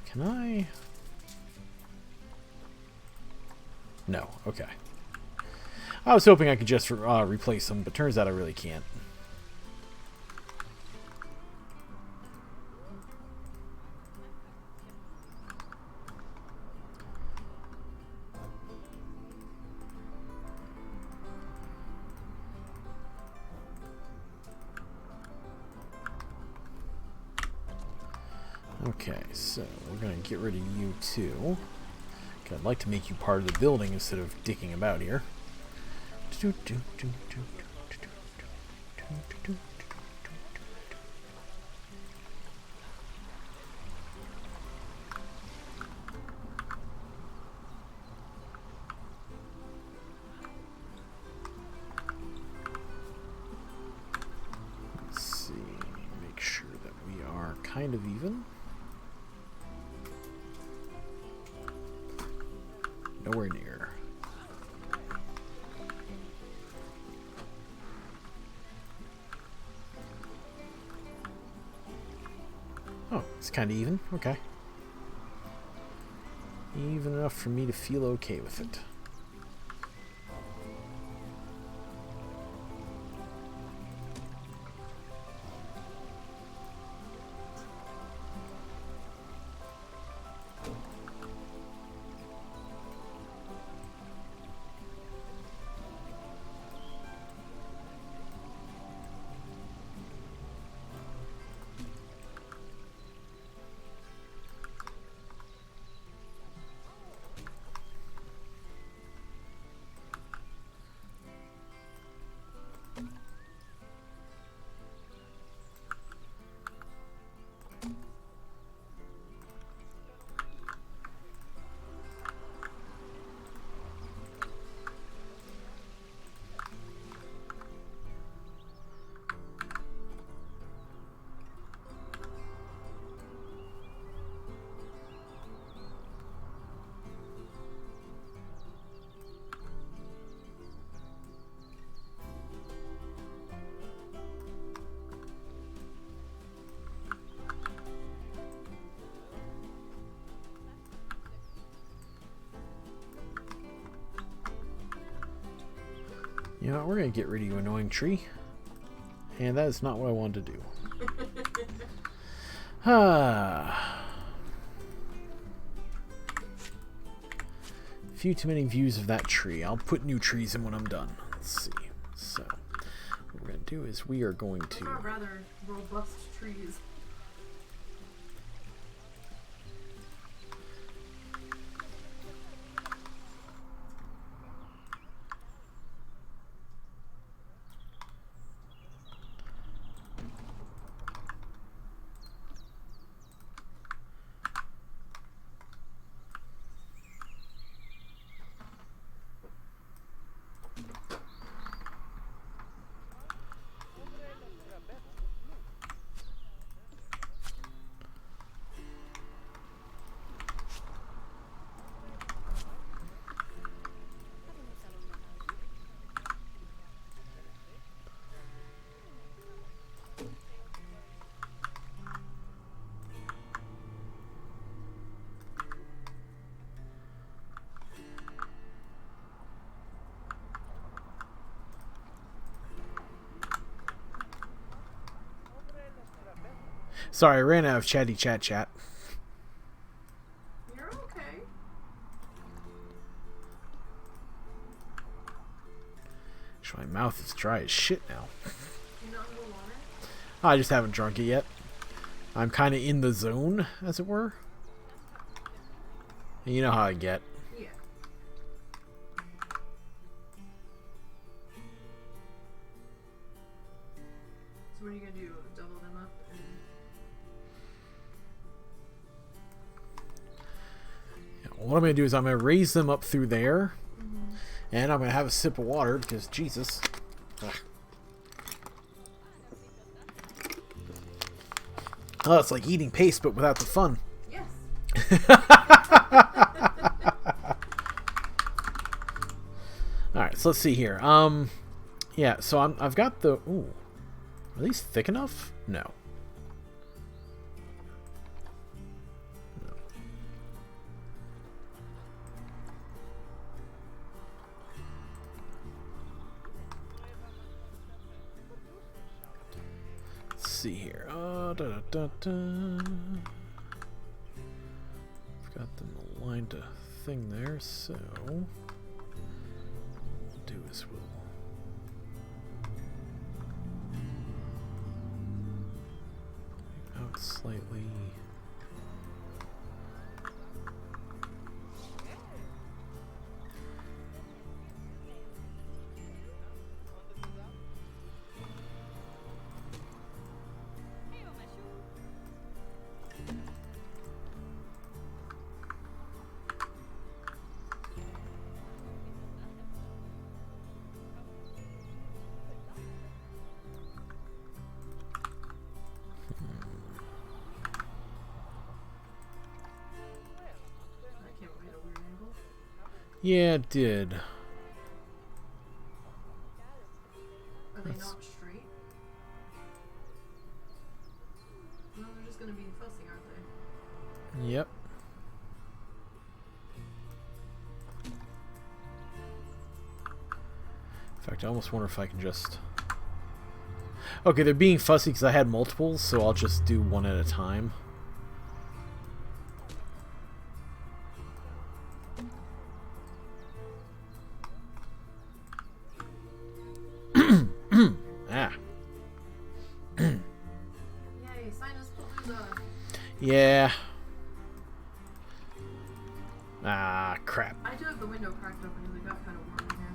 Can I? No. Okay. I was hoping I could just replace them, but turns out I really can't. Okay, so we're going to get rid of you too. I'd like to make you part of the building instead of dicking about here. Let's see, make sure that we are kind of even. Nowhere near. Oh, it's kind of even. Okay. Even enough for me to feel okay with it. You know what, we're going to get rid of you, annoying tree. And that is not what I wanted to do. Ah. A few too many views of that tree. I'll put new trees in when I'm done. Let's see. So, what we're going to do is we are going to... Those are rather robust trees. Sorry, I ran out of chatty chat. You're okay. My mouth is dry as shit now. You not go water? I just haven't drunk it yet. I'm kind of in the zone, as it were. And you know how I get. Yeah. So what are you gonna do? Double them up and... What I'm going to do is I'm going to raise them up through there. And I'm going to have a sip of water because, Jesus. Ugh. Oh, it's like eating paste, but without the fun. Yes. Alright, so let's see here. Yeah, so I've got the... Ooh. Are these thick enough? No. Let's see here. I've got them aligned to thing there, so what we'll do is we'll out slightly. Yeah, it did. Are they not straight? No, they're just gonna be fussy, aren't they? Yep. In fact, I almost wonder if I can just... Okay, they're being fussy because I had multiples, so I'll just do one at a time. Yeah. Ah, crap. I do have the window cracked open because it got kind of warm in here.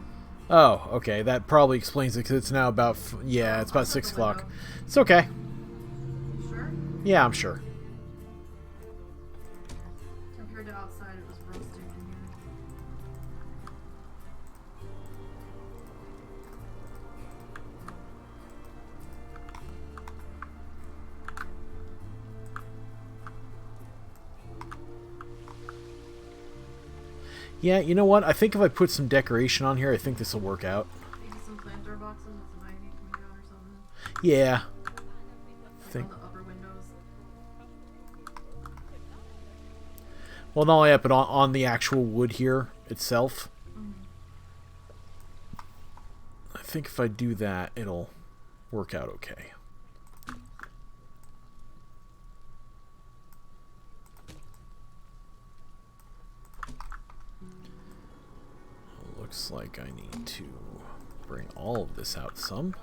Oh, okay. That probably explains it because it's now about... Yeah, it's about 6 o'clock. It's okay. You sure? Yeah, I'm sure. Compared to outside, it was roasting in here. Yeah, you know what? I think if I put some decoration on here, I think this will work out. Maybe some planter boxes with some ivy coming out or something. Yeah. Like on the upper windows. Well, not only that, but on the actual wood here itself. I think if I do that, it'll work out okay. Looks like I need to bring all of this out some.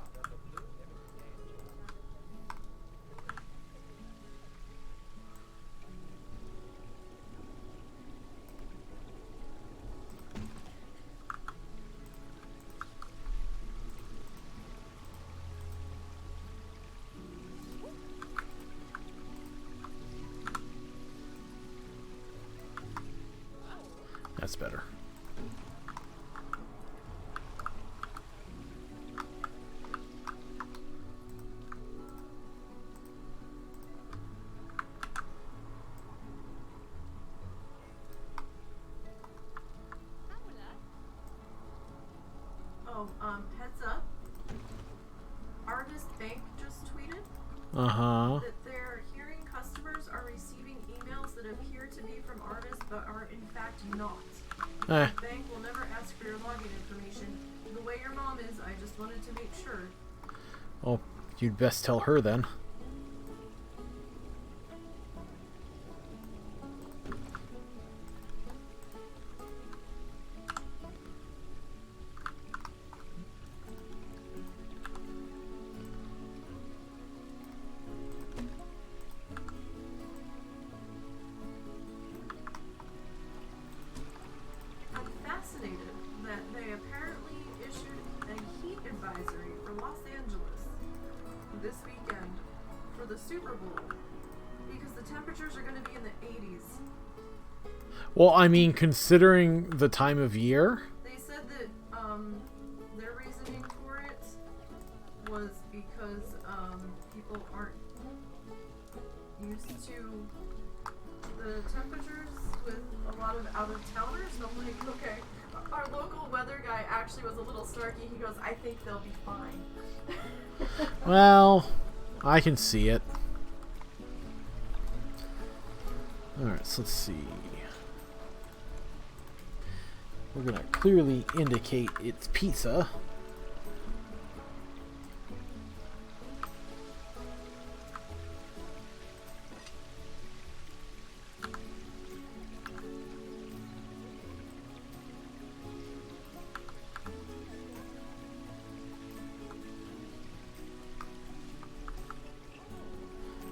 That's better. Heads up. Artist Bank just tweeted that their hearing customers are receiving emails that appear to be from artists but are in fact not. The bank will never ask for your login information. The way your mom is, I just wanted to make sure. Well, you'd best tell her then. This weekend for the Super Bowl because the temperatures are going to be in the 80s. Well, I mean, considering the time of year. They said that their reasoning for it was because people aren't temperatures with a lot of out-of-towners, and I'm like, okay, our local weather guy actually was a little snarky. He goes, I think they'll be fine. Well, I can see it. Alright, so let's see. We're going to clearly indicate it's pizza.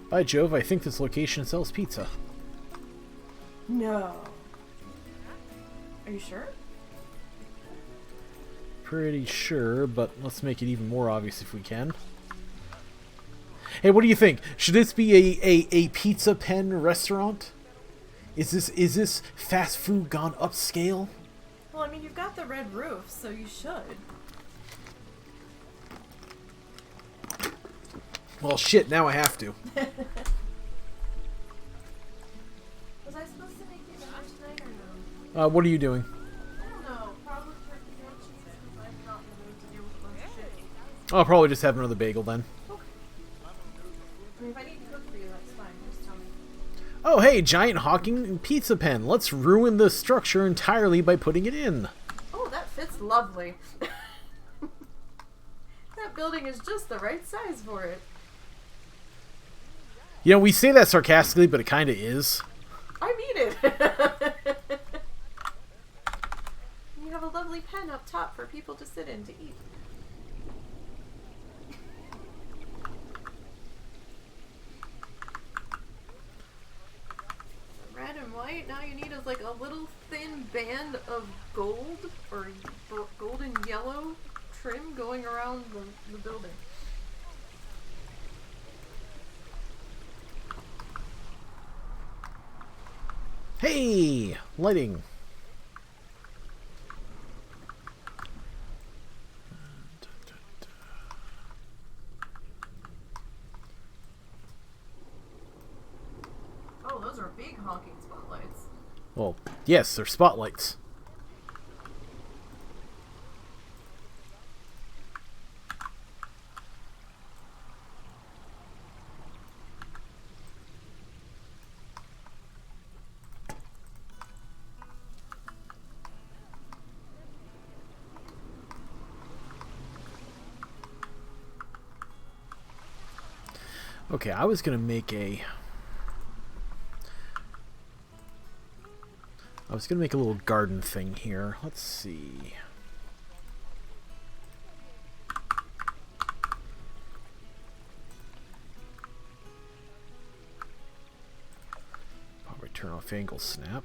By Jove, I think this location sells pizza. No. Are you sure? Pretty sure, but let's make it even more obvious if we can. Hey, what do you think? Should this be a pizza pen restaurant? Is this fast food gone upscale? Well, I mean, you've got the red roof, so you should. Well, shit, now I have to. Was I supposed to make you dinner tonight or no? What are you doing? I don't know. Probably turkey grilled cheese because I'm not in the mood to deal with a bunch of shit. I'll probably just have another bagel then. Okay. I mean, if I need to cook for you, that's fine. Just tell me. Oh, hey, giant honking pizza pen. Let's ruin the structure entirely by putting it in. Oh, that fits lovely. That building is just the right size for it. You know, we say that sarcastically, but it kind of is. I mean it. You have a lovely pen up top for people to sit in to eat. Red and white. Now you need is like a little thin band of gold or golden yellow trim going around the building. Hey! Lighting. Oh, those are big honking spotlights. Well, yes, they're spotlights. Okay, I was gonna make a little garden thing here. Let's see. Probably turn off angle snap.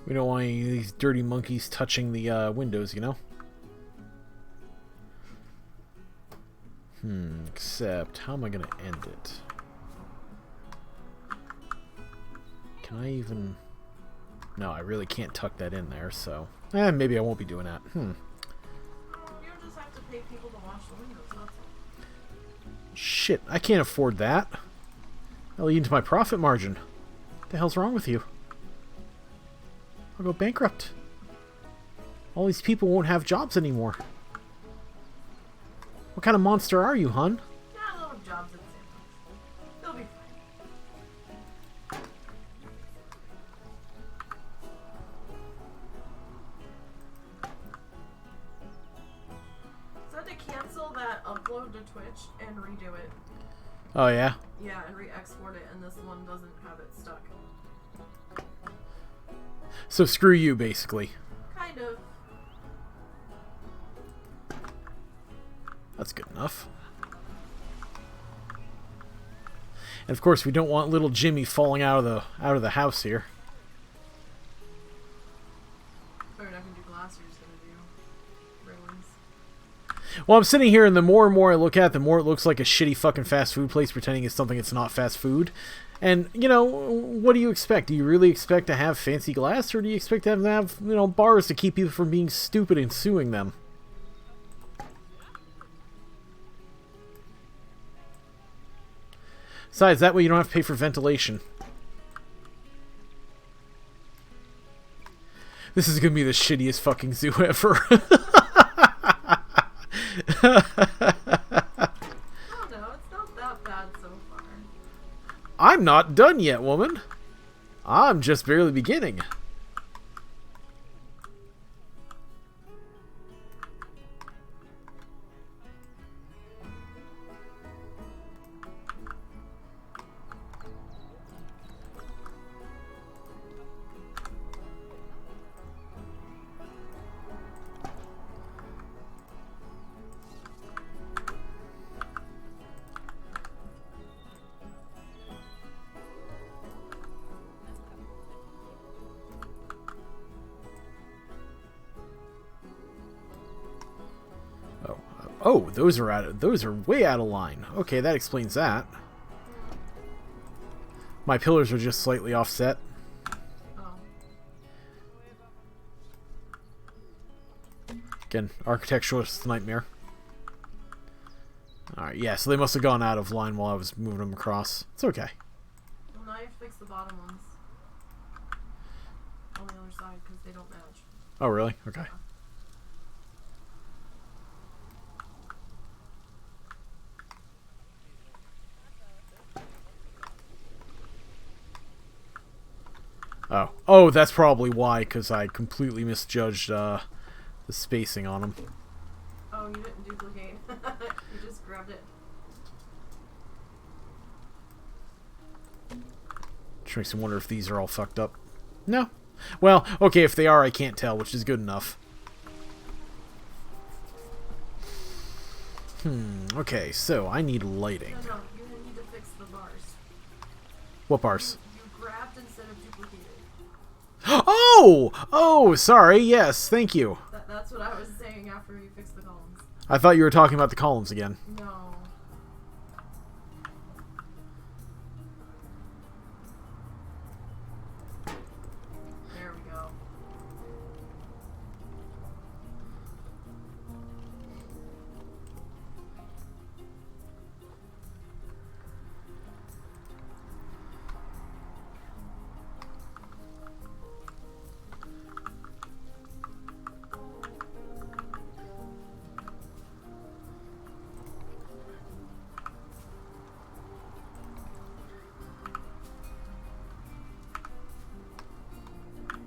We don't want any of these dirty monkeys touching the windows, you know? Except, how am I going to end it? Can I even... No, I really can't tuck that in there, so... maybe I won't be doing that. You just have to pay people to wash the windows, that's all. Shit, I can't afford that. That'll eat into my profit margin. What the hell's wrong with you? I'll go bankrupt. All these people won't have jobs anymore. What kind of monster are you, hun? Yeah, they'll have jobs at Santa. They'll be fine. So I had to cancel that upload to Twitch and redo it. Oh, yeah? Yeah, and re-export it, and this one doesn't have it stuck. So screw you, basically. Kind of. That's good enough. And of course, we don't want little Jimmy falling out of the house here. Or you're not gonna do glass, you're just gonna do railings. Well, I'm sitting here, and the more and more I look at it, the more it looks like a shitty fucking fast food place pretending it's something it's not fast food. And, you know, what do you expect? Do you really expect to have fancy glass, or do you expect to have you know, bars to keep people from being stupid and suing them? Besides, that way you don't have to pay for ventilation. This is gonna be the shittiest fucking zoo ever. Oh no, it's not that bad so far. I'm not done yet, woman. I'm just barely beginning. Oh, those are way out of line. Okay, that explains that. My pillars are just slightly offset. Oh. Again, architecturalist nightmare. Alright, yeah, so they must have gone out of line while I was moving them across. It's okay. Well, now you have to fix the bottom ones. On the other side, because they don't match. Oh, really? Okay. Yeah. Oh. Oh, that's probably why, because I completely misjudged the spacing on them. Oh, you didn't duplicate. You just grabbed it. Which makes me wonder if these are all fucked up. No. Well, okay, if they are, I can't tell, which is good enough. Okay, so I need lighting. No, you need to fix the bars. What bars? You grabbed instead of duplicated. Oh! Oh, sorry, yes, thank you. That's what I was saying after you fixed the columns. I thought you were talking about the columns again. No. There we go.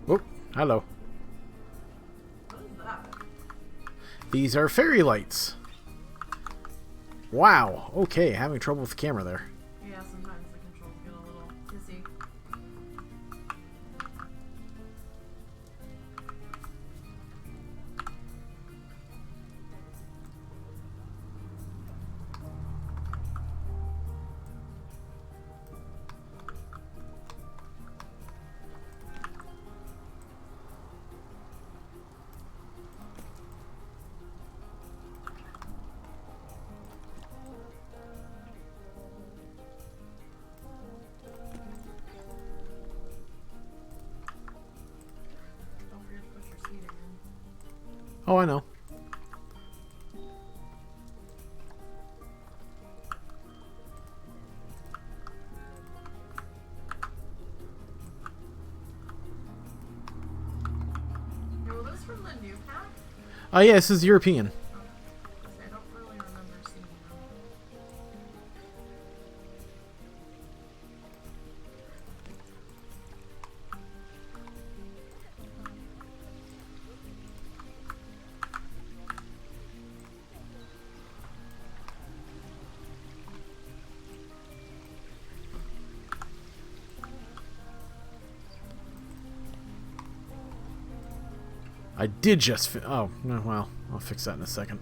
Oh, hello. What is that? These are fairy lights. Wow, okay, having trouble with the camera there. Yeah, sometimes the controls get a little pissy. Don't forget to push your seat in. Oh, I know. Were those from the new pack? Yeah, this is European. I don't really remember seeing them. I did just oh, no, well, I'll fix that in a second.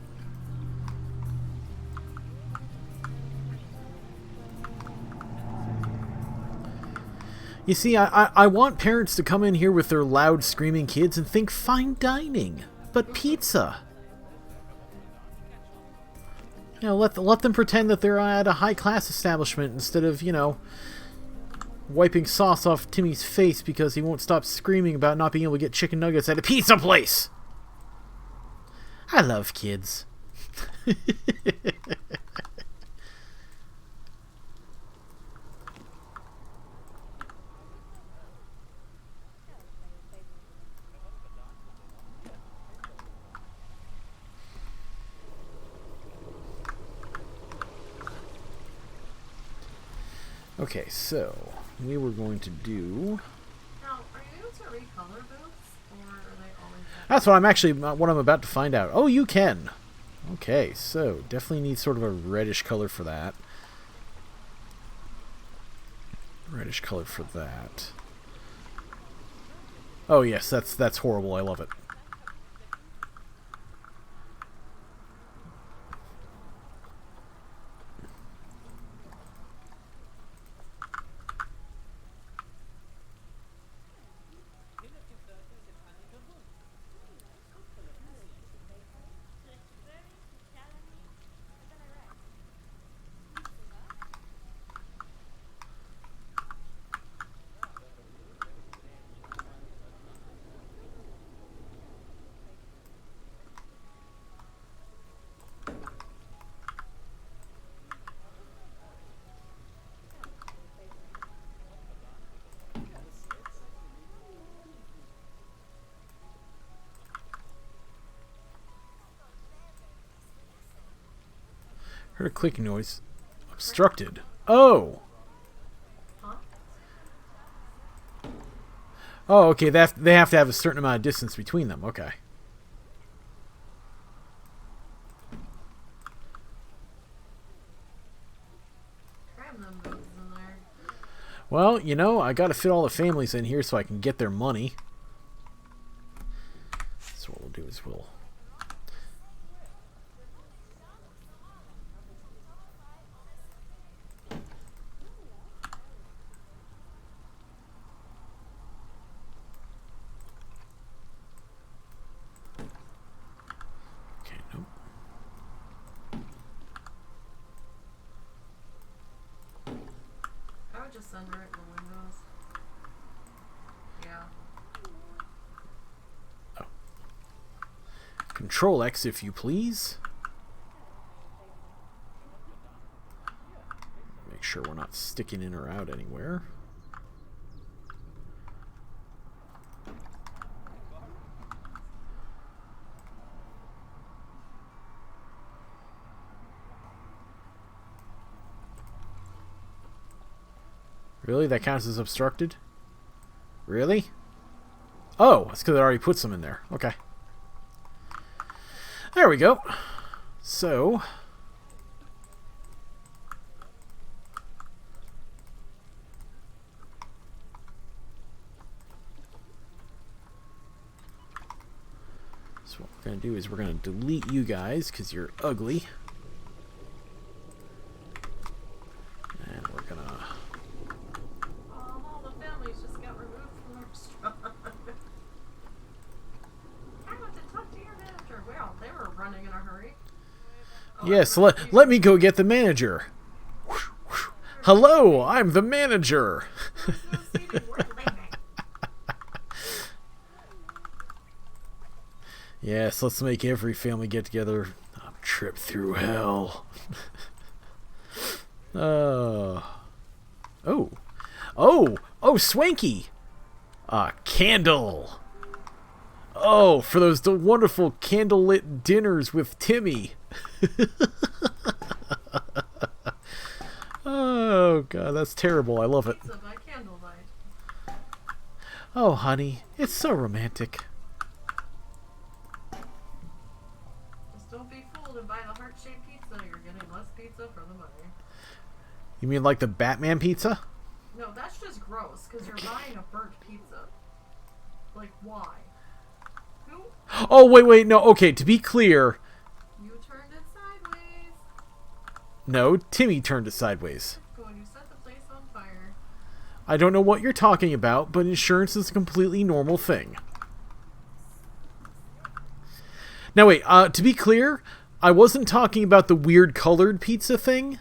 You see, I want parents to come in here with their loud screaming kids and think fine dining, but pizza. You know, let them pretend that they're at a high-class establishment instead of, you know, wiping sauce off Timmy's face because he won't stop screaming about not being able to get chicken nuggets at a pizza place. I love kids. Okay, so we were going to do. Now, are you able to recolor boots, or are they always? That's what I'm about to find out. Oh, you can. Okay, so definitely need sort of a reddish color for that. Reddish color for that. Oh yes, that's horrible. I love it. Heard a clicking noise. Obstructed. Oh! Huh? Oh, okay. They have to have a certain amount of distance between them. Okay. Cram them boots in there. Well, you know, I gotta fit all the families in here so I can get their money. So what we'll do is we'll... Okay, nope. I would just center it in the windows. Yeah. Control X if you please. Make sure we're not sticking in or out anywhere. Really? That counts as obstructed? Really? Oh, that's because I already put some in there. Okay. There we go. So... So what we're going to do is we're going to delete you guys because you're ugly. And we're going to... All the families just got removed from the restaurant. I want to talk to your manager. Well, they were running in a hurry. Yes, let me go get the manager. Hello, I'm the manager. Yes, let's make every family get together. A trip through hell. Oh, swanky. A candle. Oh, for those wonderful candlelit dinners with Timmy. Oh, God, that's terrible. I love it. Pizza by candlelight. Oh, honey, it's so romantic. Just don't be fooled and buy the heart-shaped pizza. You're getting less pizza for the money. You mean like the Batman pizza? No, that's just gross, because you're buying a burnt pizza. Like, why? Who? Oh, wait, no, okay, to be clear... You turned it sideways. No, Timmy turned it sideways. When you set the place on fire. I don't know what you're talking about, but insurance is a completely normal thing. Now wait, to be clear, I wasn't talking about the weird colored pizza thing.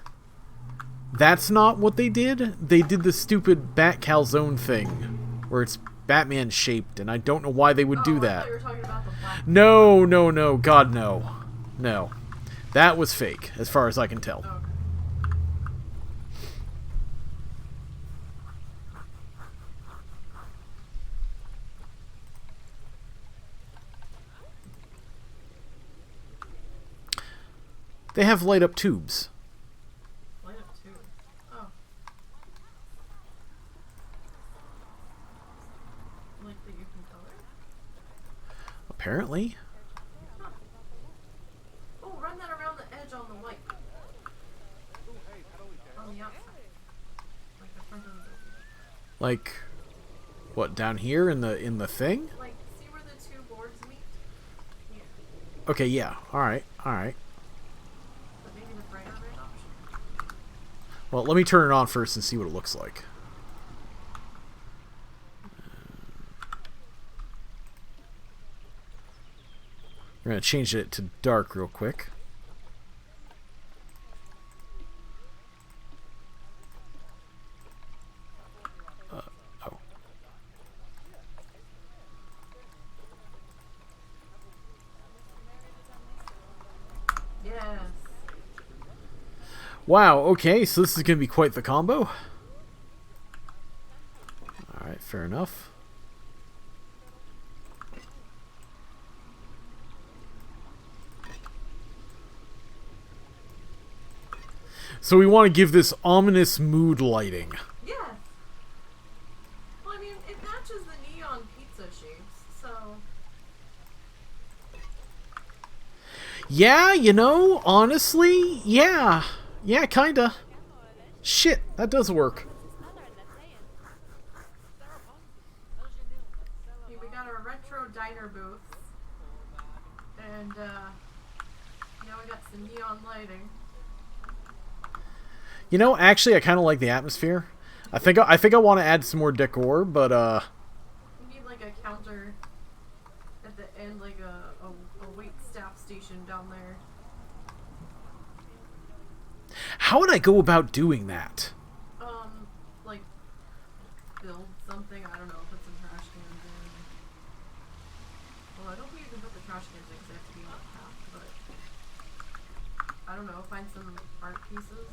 That's not what they did. They did the stupid Bat Calzone thing, where it's Batman shaped, and I don't know why they would do that. I thought you were talking about the black. No, no, no. God, no. No. That was fake, as far as I can tell. Okay. They have light up tubes. Light up too. Oh. Like that you can color? Apparently. Huh. Oh, run that around the edge on the white. On the outside. Like the front of the building. Like, what, down here in the thing? Like, see where the two boards meet? Yeah. Okay, yeah. Alright, alright. But maybe the brighter red option. Well, let me turn it on first and see what it looks like. We're going to change it to dark real quick. Oh. Yes. Wow, okay, so this is going to be quite the combo. Alright, fair enough. So we want to give this ominous mood lighting. Yeah. Well, I mean, it matches the neon pizza shapes, so... Yeah, you know, honestly, yeah. Yeah, kinda. Shit, that does work. Okay, we got our retro diner booth. And, now we got some neon lighting. You know, actually, I kind of like the atmosphere. I think I want to add some more decor, but We need, like, a counter at the end, like a wait staff station down there. how would I go about doing that? Like, build something, I don't know, put some trash cans in. Well, I don't think you can put the trash cans in because they have to be on path, but... I don't know, find some art pieces.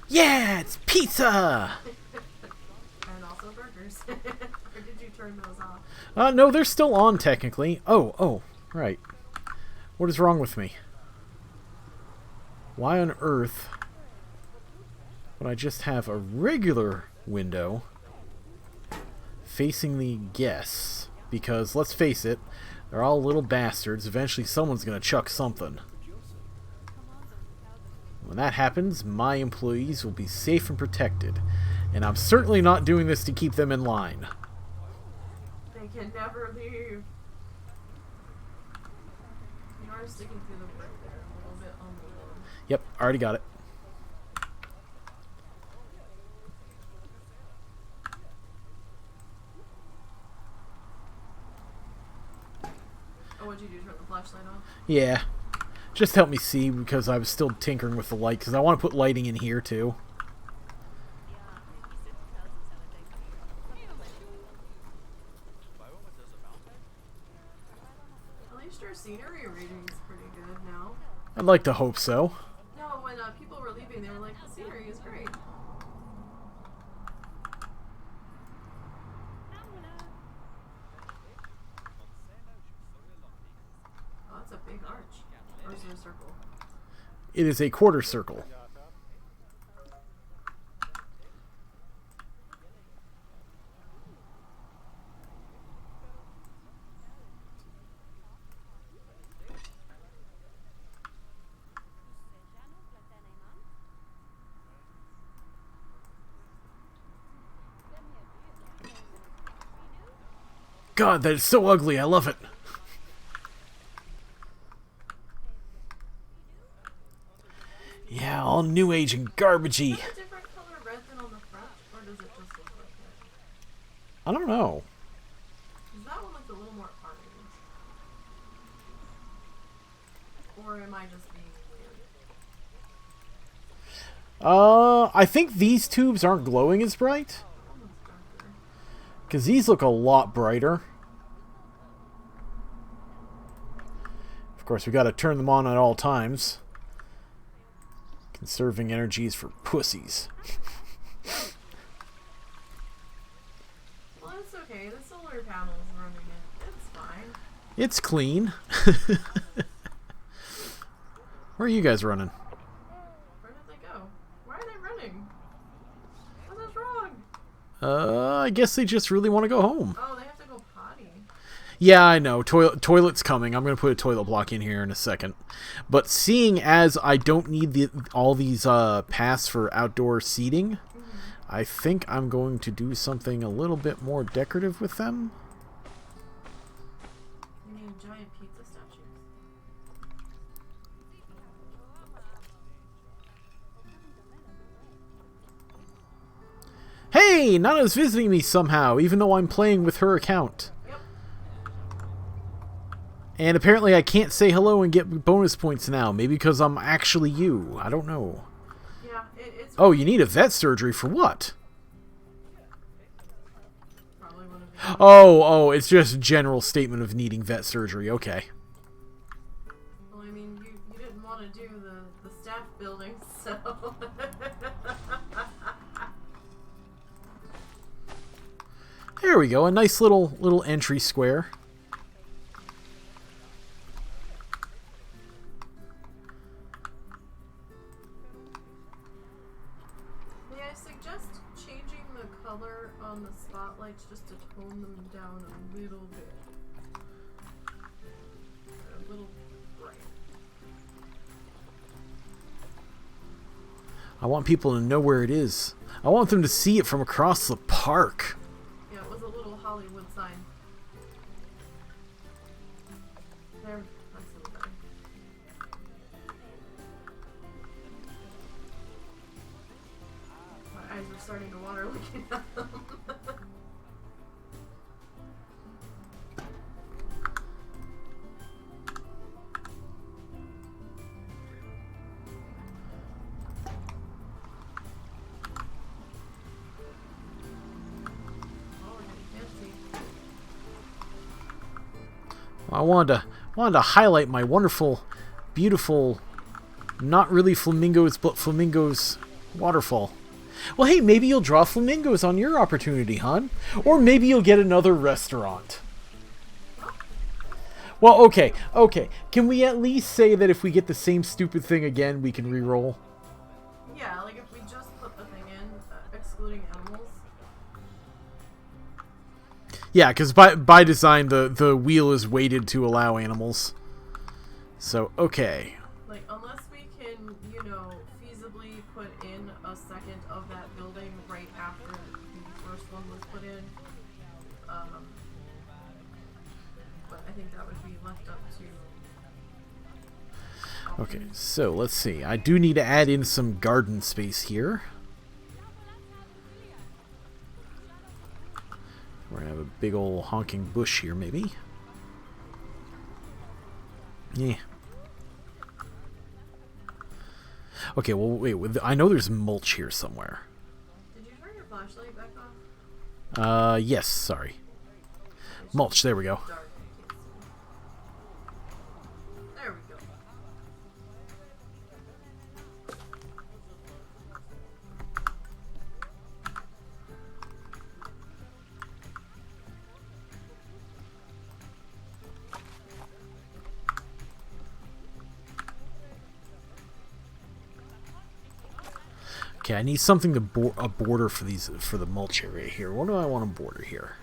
Yeah, it's pizza! And also burgers. Or did you turn those off? No, they're still on, technically. Oh, right. What is wrong with me? Why on earth would I just have a regular window facing the guests? Because, let's face it, they're all little bastards. Eventually someone's going to chuck something. When that happens, my employees will be safe and protected. And I'm certainly not doing this to keep them in line. They can never leave. You are sticking through the brick there a little bit on the low. Yep, already got it. Oh, what'd you do? Turn the flashlight off? Yeah. Just help me see, because I was still tinkering with the light, because I want to put lighting in here, too. At least your scenery reading's pretty good now. I'd like to hope so. No, when people were leaving, they were like, the scenery is great. Oh, that's a big arch. Or is it a circle? It is a quarter circle. God, that is so ugly. I love it. Yeah, all new age and garbagey. Is that a different color red than on the front, or does it just look like that? I don't know. Because that one looks a little more orange. Or am I just being weird? I think these tubes aren't glowing as bright. Because these look a lot brighter. Of course, we got to turn them on at all times. Conserving energies for pussies. Well, it's okay. The solar panel's running it. It's fine. It's clean. Where are you guys running? Where did they go? Why are they running? What is wrong? I guess they just really want to go home. Oh, they have to go potty. Yeah, I know. Toilet's coming. I'm going to put a toilet block in here in a second. But seeing as I don't need all these paths for outdoor seating, I think I'm going to do something a little bit more decorative with them. You mean giant pizza statues? Hey, Nana's visiting me somehow, even though I'm playing with her account. Yep. And apparently I can't say hello and get bonus points now. Maybe because I'm actually you. I don't know. Yeah, it's... Oh, you need a vet surgery for what? Probably one of the... Oh, it's just a general statement of needing vet surgery. Okay. Well, I mean, you didn't want to do the staff building, so... There we go. A nice little entry square. May I suggest changing the color on the spotlights just to tone them down a little bit? A little bright. I want people to know where it is. I want them to see it from across the park. Yeah, it was a little Hollywood sign. There, that's a little better. My eyes are starting to water looking at them. I wanted to highlight my wonderful, beautiful, not really flamingos, but flamingos waterfall. Well, hey, maybe you'll draw flamingos on your opportunity, hon. Or maybe you'll get another restaurant. Well, okay. Can we at least say that if we get the same stupid thing again, we can re-roll? Yeah, like if we just put the thing in, excluding animals. Yeah, because by design, the wheel is weighted to allow animals. So, okay. Like, unless we can, feasibly put in a second of that building right after the first one was put in. But I think that would be left up to... Okay, so let's see. I do need to add in some garden space here. We're going to have a big old honking bush here, maybe. Yeah. Okay, well, wait. I know there's mulch here somewhere. Did you turn your flashlight back on? Yes, sorry. Mulch, there we go. Dark, I can't see. There we go. Okay, I need something to a border for the mulch area here. What do I want to border here?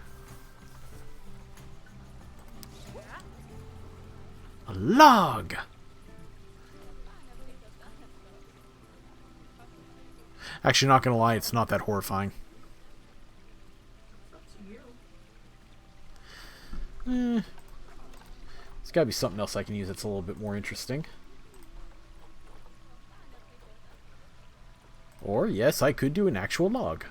A log! Actually, not gonna lie, it's not that horrifying. Up to you. There's gotta be something else I can use that's a little bit more interesting. Or, yes, I could do an actual log.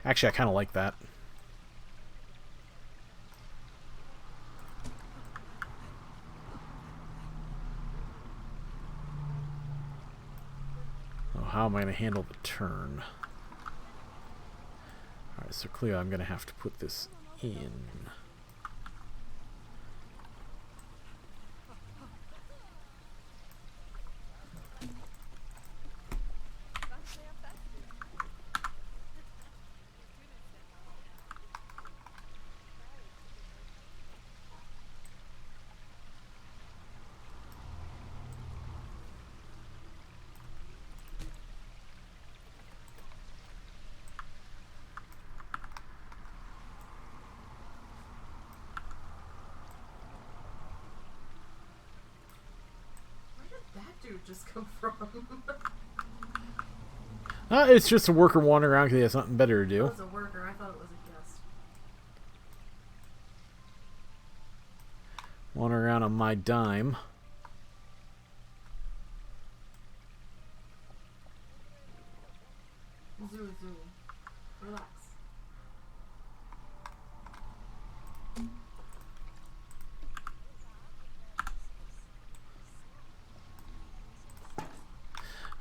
Actually, I kind of like that. Oh, how am I going to handle the turn? Alright, so clearly I'm going to have to put this in. Dude just come from? It's just a worker wandering around because he has something better to do. It was a worker. I thought it was a guest. Wandering around on my dime. Zoo. Relax.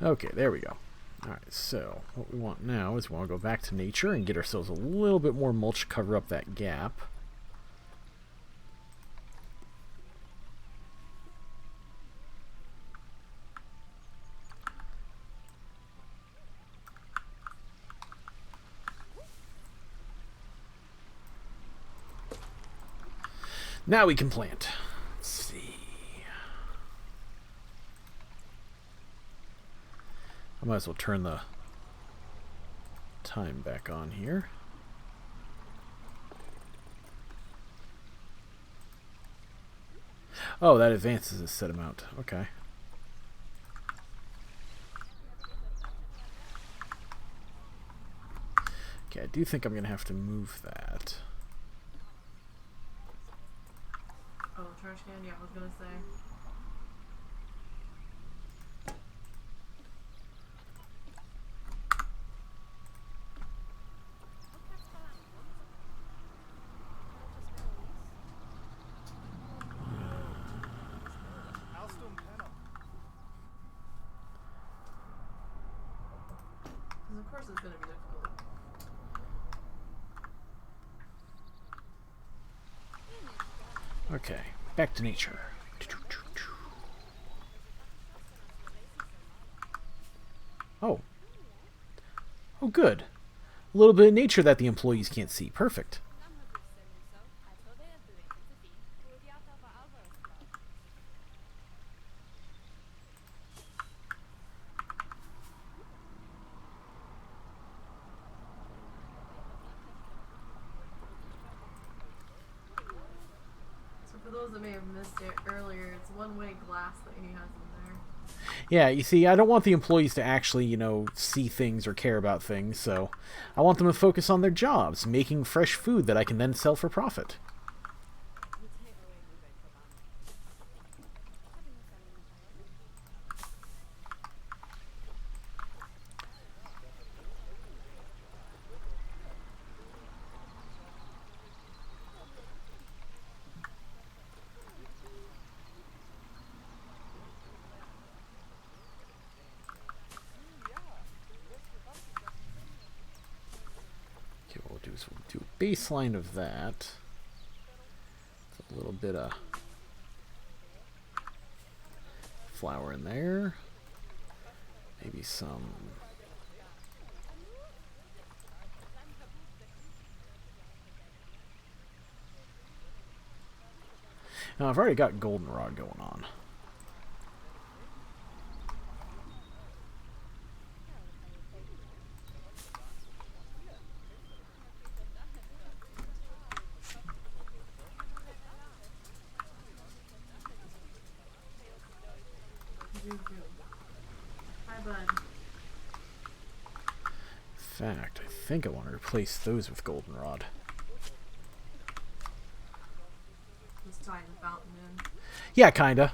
Okay, there we go. Alright, so what we want now is we want to go back to nature and get ourselves a little bit more mulch to cover up that gap. Now we can plant. Let's see. I might as well turn the time back on here. Oh, that advances a set amount. Okay. Okay, I do think I'm going to have to move that. Oh, trash can? Yeah, I was going to say. Of course it's going to be difficult. Okay, back to nature. Oh. Oh, good. A little bit of nature that the employees can't see. Perfect. For those that may have missed it earlier, it's one-way glass that he has in there. Yeah, you see, I don't want the employees to actually, you know, see things or care about things, so I want them to focus on their jobs, making fresh food that I can then sell for profit. Is we'll do a baseline of that. A little bit of flour in there. Maybe some. Now I've already got goldenrod going on. Hi, bud. fact, I think I want to replace those with goldenrod. Just tying the fountain in. Yeah, kinda.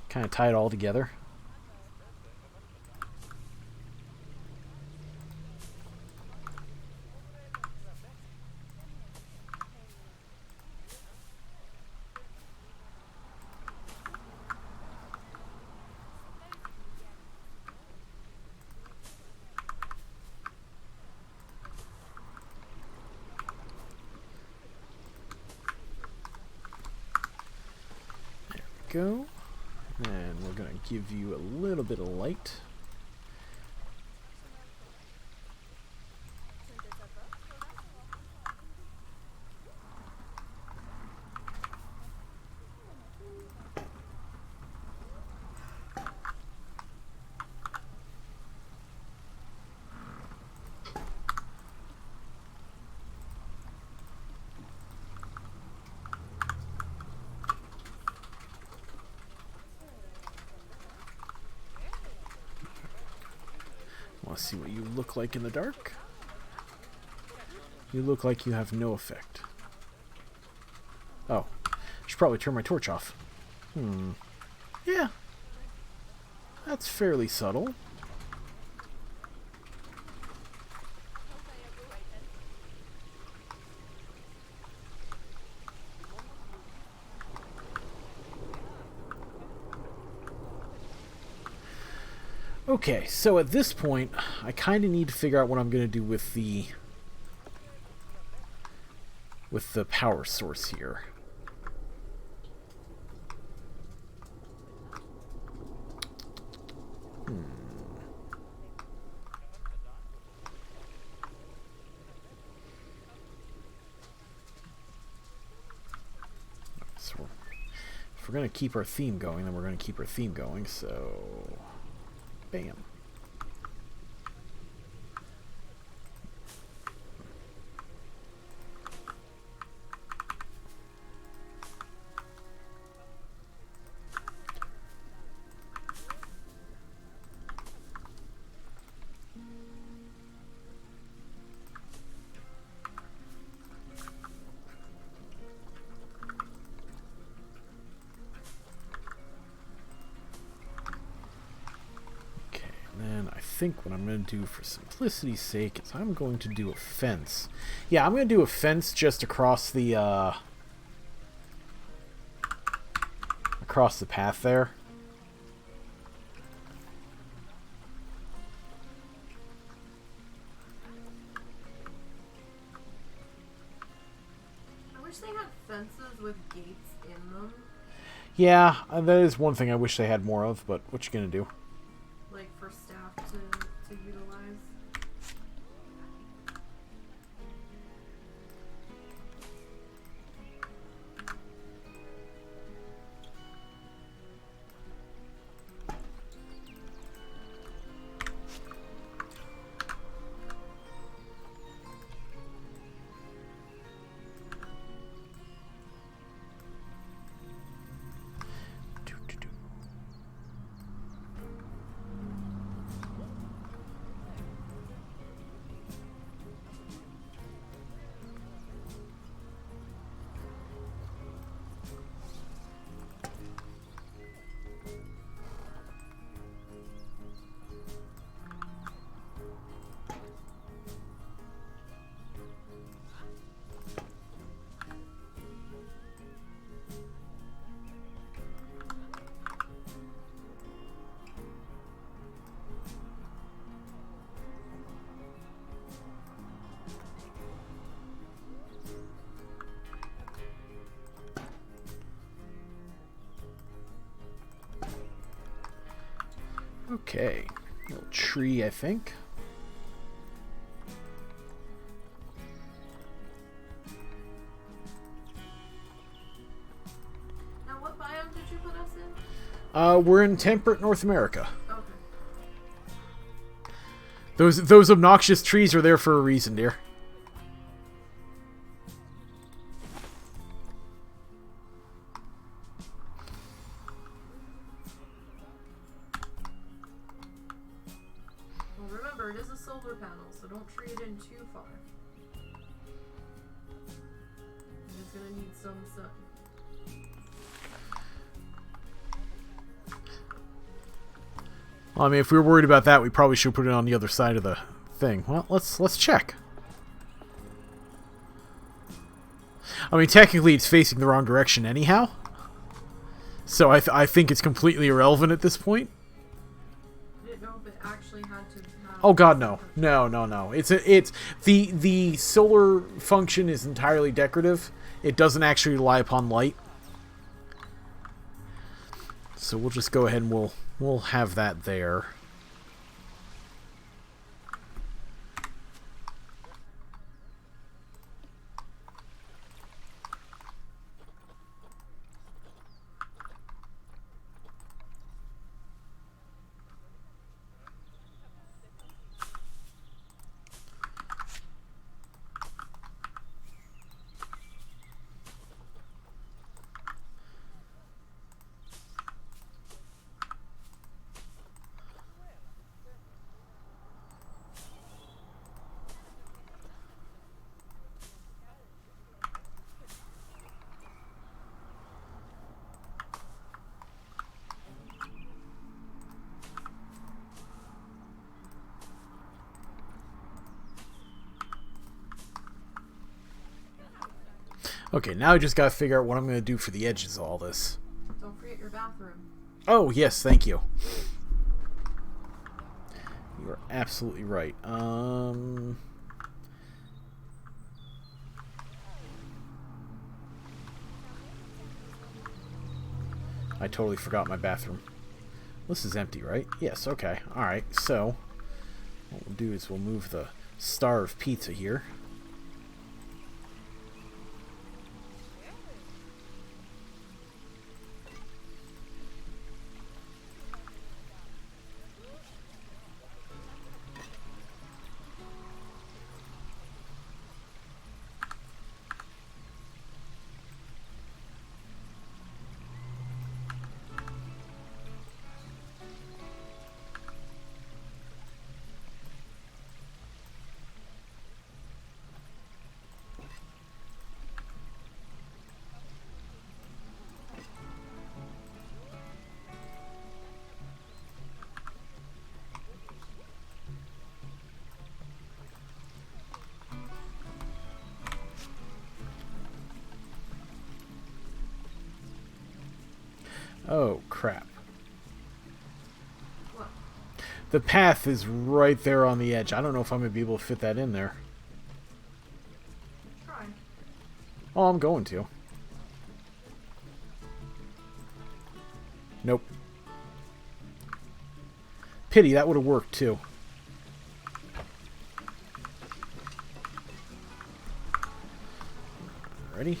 Kinda tie it all together. Go, and we're going to give you a little bit of light. Want to see what you look like in the dark? You look like you have no effect. Oh, I should probably turn my torch off. Yeah. That's fairly subtle. Okay, so at this point, I kind of need to figure out what I'm going to do with the power source here. So if we're going to keep our theme going, then we're going to keep our theme going, so bam. I think what I'm going to do for simplicity's sake is I'm going to do a fence. Yeah, I'm going to do a fence just across the path there. I wish they had fences with gates in them. Yeah, that is one thing I wish they had more of, but what you gonna do? Like for staff to utilize. Okay, little tree, I think. Now, what biome did you put us in? We're in temperate North America. Okay. Those obnoxious trees are there for a reason, dear. Well, remember, remember, it is a solar panel, so don't tree it in too far. It's gonna need some sun. Well, I mean, if we were worried about that, we probably should put it on the other side of the thing. Well, let's check. I mean, technically, it's facing the wrong direction anyhow. So I think it's completely irrelevant at this point. I didn't know if it actually had to have... Oh god, no. No. It's the solar function is entirely decorative. It doesn't actually rely upon light. So we'll just go ahead and we'll have that there. Okay, now I just gotta figure out what I'm gonna do for the edges of all this. Don't forget your bathroom. Oh, yes, thank you. You are absolutely right. I totally forgot my bathroom. This is empty, right? Yes, okay. Alright, so what we'll do is we'll move the star of pizza here. Oh, crap. What? The path is right there on the edge. I don't know if I'm going to be able to fit that in there. Try. Oh, I'm going to. Nope. Pity, that would have worked too. Ready?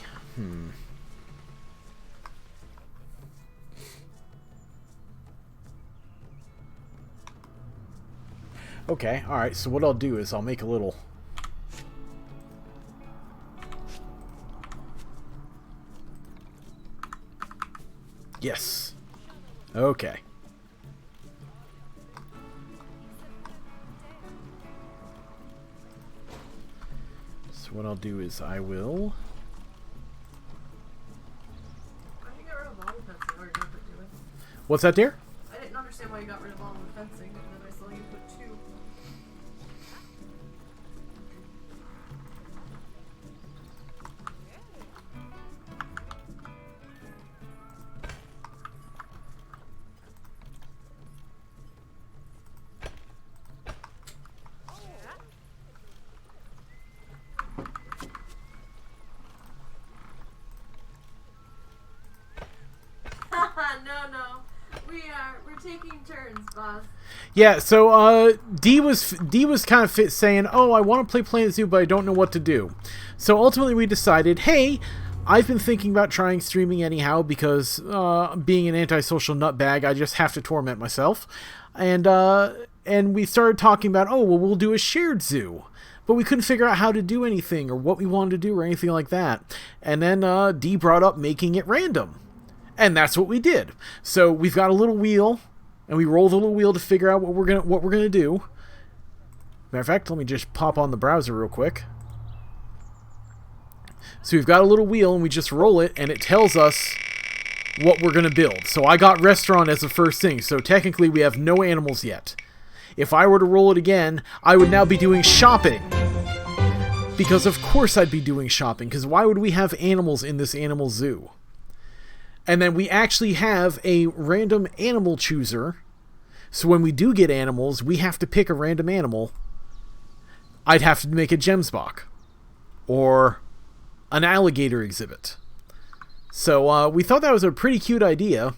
Okay, alright, so what I'll do is I'll make a little... Yes. Okay. So what I'll do is I will... Why did you get rid of all the fencing? Or you gonna put two in? What's that, dear? I didn't understand why you got rid of all the fencing, and then I saw you put two. No. We're taking turns, boss. Yeah, so D was kind of saying, "Oh, I want to play Planet Zoo, but I don't know what to do." So ultimately, we decided, "Hey, I've been thinking about trying streaming anyhow because being an antisocial nutbag, I just have to torment myself." And we started talking about, "Oh, well, we'll do a shared zoo." But we couldn't figure out how to do anything or what we wanted to do or anything like that. And then D brought up making it random. And that's what we did. So we've got a little wheel, and we roll the little wheel to figure out what we're gonna do. Matter of fact, let me just pop on the browser real quick. So we've got a little wheel, and we just roll it, and it tells us what we're going to build. So I got restaurant as the first thing, so technically we have no animals yet. If I were to roll it again, I would now be doing shopping. Because of course I'd be doing shopping, because why would we have animals in this animal zoo? And then we actually have a random animal chooser, so when we do get animals, we have to pick a random animal. I'd have to make a Gemsbok, or an alligator exhibit. So we thought that was a pretty cute idea,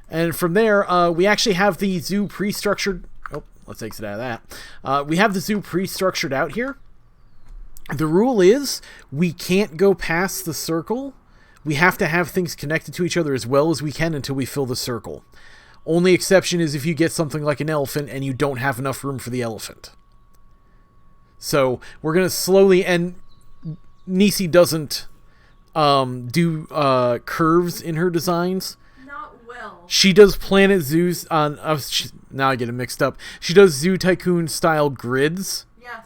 and from there, we actually have the zoo pre-structured. Oh, let's exit out of that. We have the zoo pre-structured out here. The rule is we can't go past the circle. We have to have things connected to each other as well as we can until we fill the circle. Only exception is if you get something like an elephant and you don't have enough room for the elephant. So we're going to slowly, and Nisey doesn't do curves in her designs. Not well. She does Planet Zoos on. Now I get it mixed up. She does Zoo Tycoon style grids. Yes.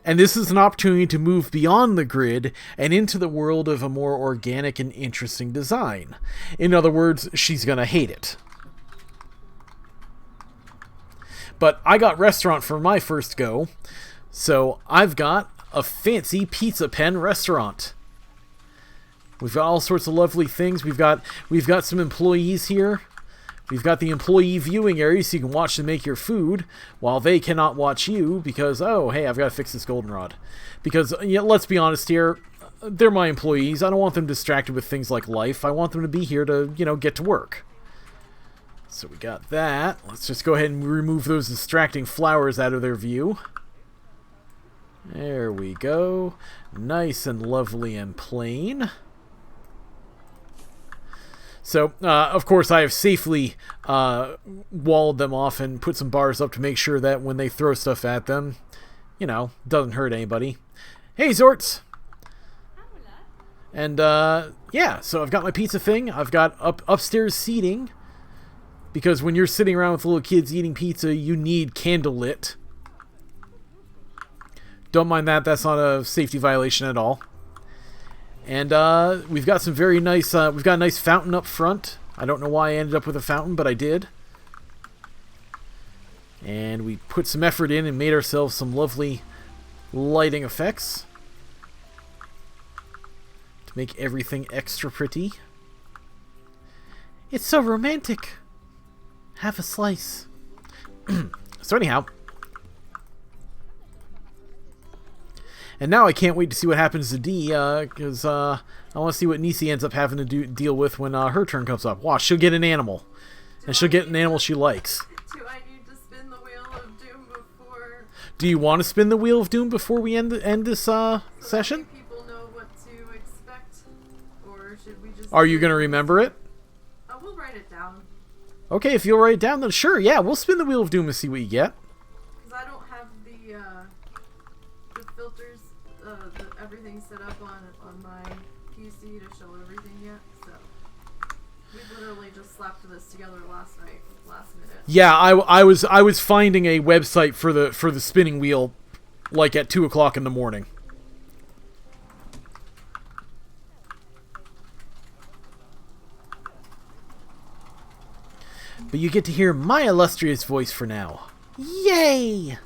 And this is an opportunity to move beyond the grid and into the world of a more organic and interesting design. In other words, she's gonna hate it. But I got restaurant for my first go, so I've got a fancy pizza pen restaurant. We've got all sorts of lovely things. We've got some employees here. We've got the employee viewing area so you can watch them make your food while they cannot watch you because, oh, hey, I've got to fix this goldenrod. Because, let's be honest here, they're my employees. I don't want them distracted with things like life. I want them to be here to, get to work. So we got that. Let's just go ahead and remove those distracting flowers out of their view. There we go. Nice and lovely and plain. So, of course, I have safely walled them off and put some bars up to make sure that when they throw stuff at them, doesn't hurt anybody. Hey, Zorts! And, yeah, so I've got my pizza thing. I've got upstairs seating. Because when you're sitting around with little kids eating pizza, you need candlelit. Don't mind that. That's not a safety violation at all. And we've got some very nice, we've got a nice fountain up front. I don't know why I ended up with a fountain, but I did. And we put some effort in and made ourselves some lovely lighting effects to make everything extra pretty. It's so romantic. Have a slice. So anyhow. And now I can't wait to see what happens to Dee, because I want to see what Nisey ends up having to deal with when her turn comes up. Watch, she'll get an animal. And she'll get an animal she likes. Do I need to spin the Wheel of Doom before... Do you want to spin the Wheel of Doom before we end this so session? that people know what to expect? Or should we just... Are you going to remember it? We'll write it down. Okay, if you'll write it down, then sure, yeah, we'll spin the Wheel of Doom and see what you get. Because I don't have the filters, everything set up on my PC to show everything yet, so we literally just slapped this together last night, last minute. Yeah, I was finding a website for the spinning wheel like at 2 o'clock in the morning. But you get to hear my illustrious voice for now. Yay!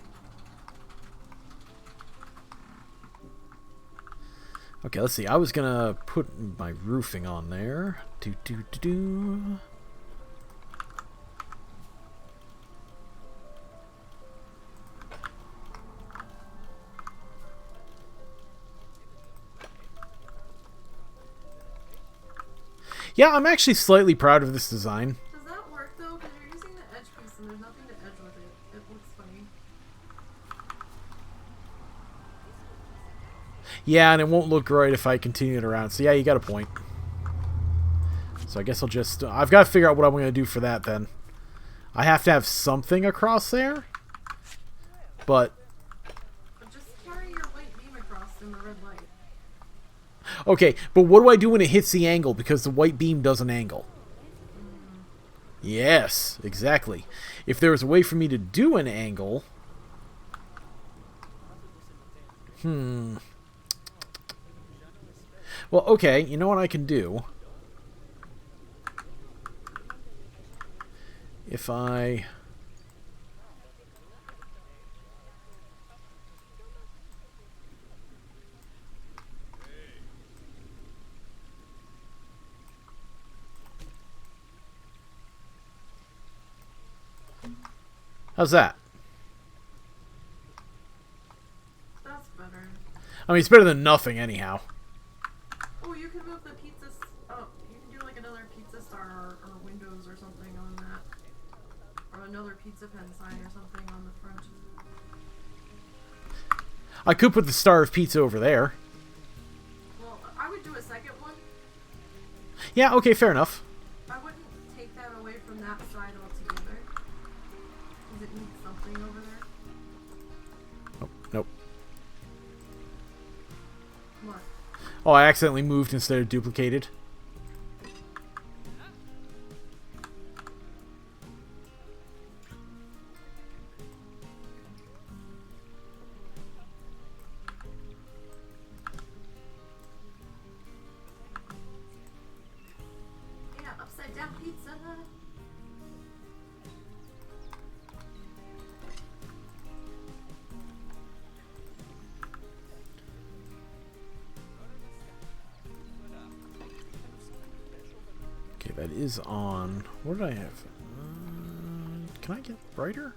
Okay, let's see. I was gonna put my roofing on there. Do. Yeah, I'm actually slightly proud of this design. Does that work though? Because you're using the edge piece and there's nothing to edge with it. It looks funny. Yeah, and it won't look right if I continue it around. So yeah, you got a point. So I guess I'll just... I've got to figure out what I'm going to do for that then. I have to have something across there. But... just carry your white beam across in the red light. Okay, but what do I do when it hits the angle? Because the white beam doesn't angle. Yes, exactly. If there was a way for me to do an angle... Well, okay, you know what I can do? If I... How's that? That's better. I mean, it's better than nothing, anyhow. Oh, you can move the pizza... Oh, you can do like another pizza star or windows or something on that. Or another pizza pen sign or something on the front. I could put the star of pizza over there. Well, I would do a second one. Yeah, okay, fair enough. I wouldn't take that away from that side altogether. Because it needs something over there. Oh, nope. What? Oh, I accidentally moved instead of duplicated. Yeah, upside down pizza. Okay, that is on. What did I have? Can I get brighter?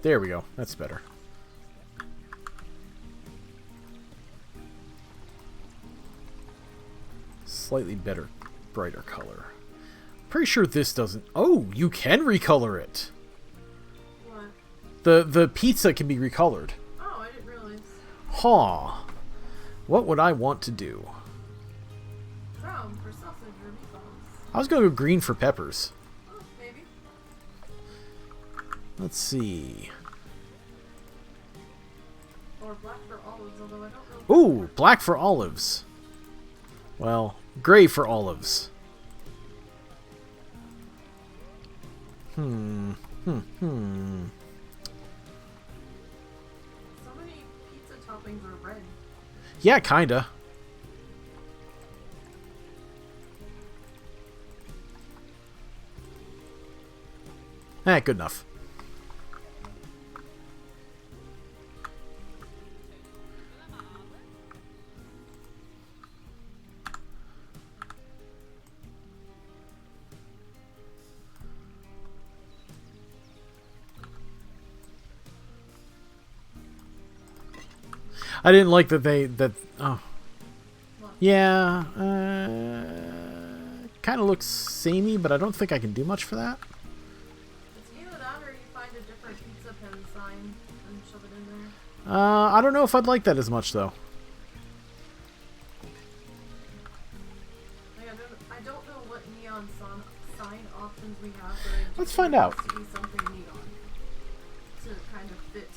There we go. That's better. Slightly better, brighter color. Pretty sure this doesn't... Oh, you can recolor it. What? The pizza can be recolored. Oh, I didn't realize. Huh. What would I want to do? Brown for sausage or meatballs. I was going to go green for peppers. Oh, maybe. Let's see. Or black for olives, although I don't know. Ooh, black for olives. Well, gray for olives. So many pizza toppings are red. Yeah, kinda. Good enough. I didn't like that oh. What? Yeah, kind of looks samey, but I don't think I can do much for that. It's either that or you find a different pizza pen sign and shove it in there. I don't know if I'd like that as much, though. Like, I don't know what neon sign options we have, but I do Let's think find it out. has to be something neon to kind of fit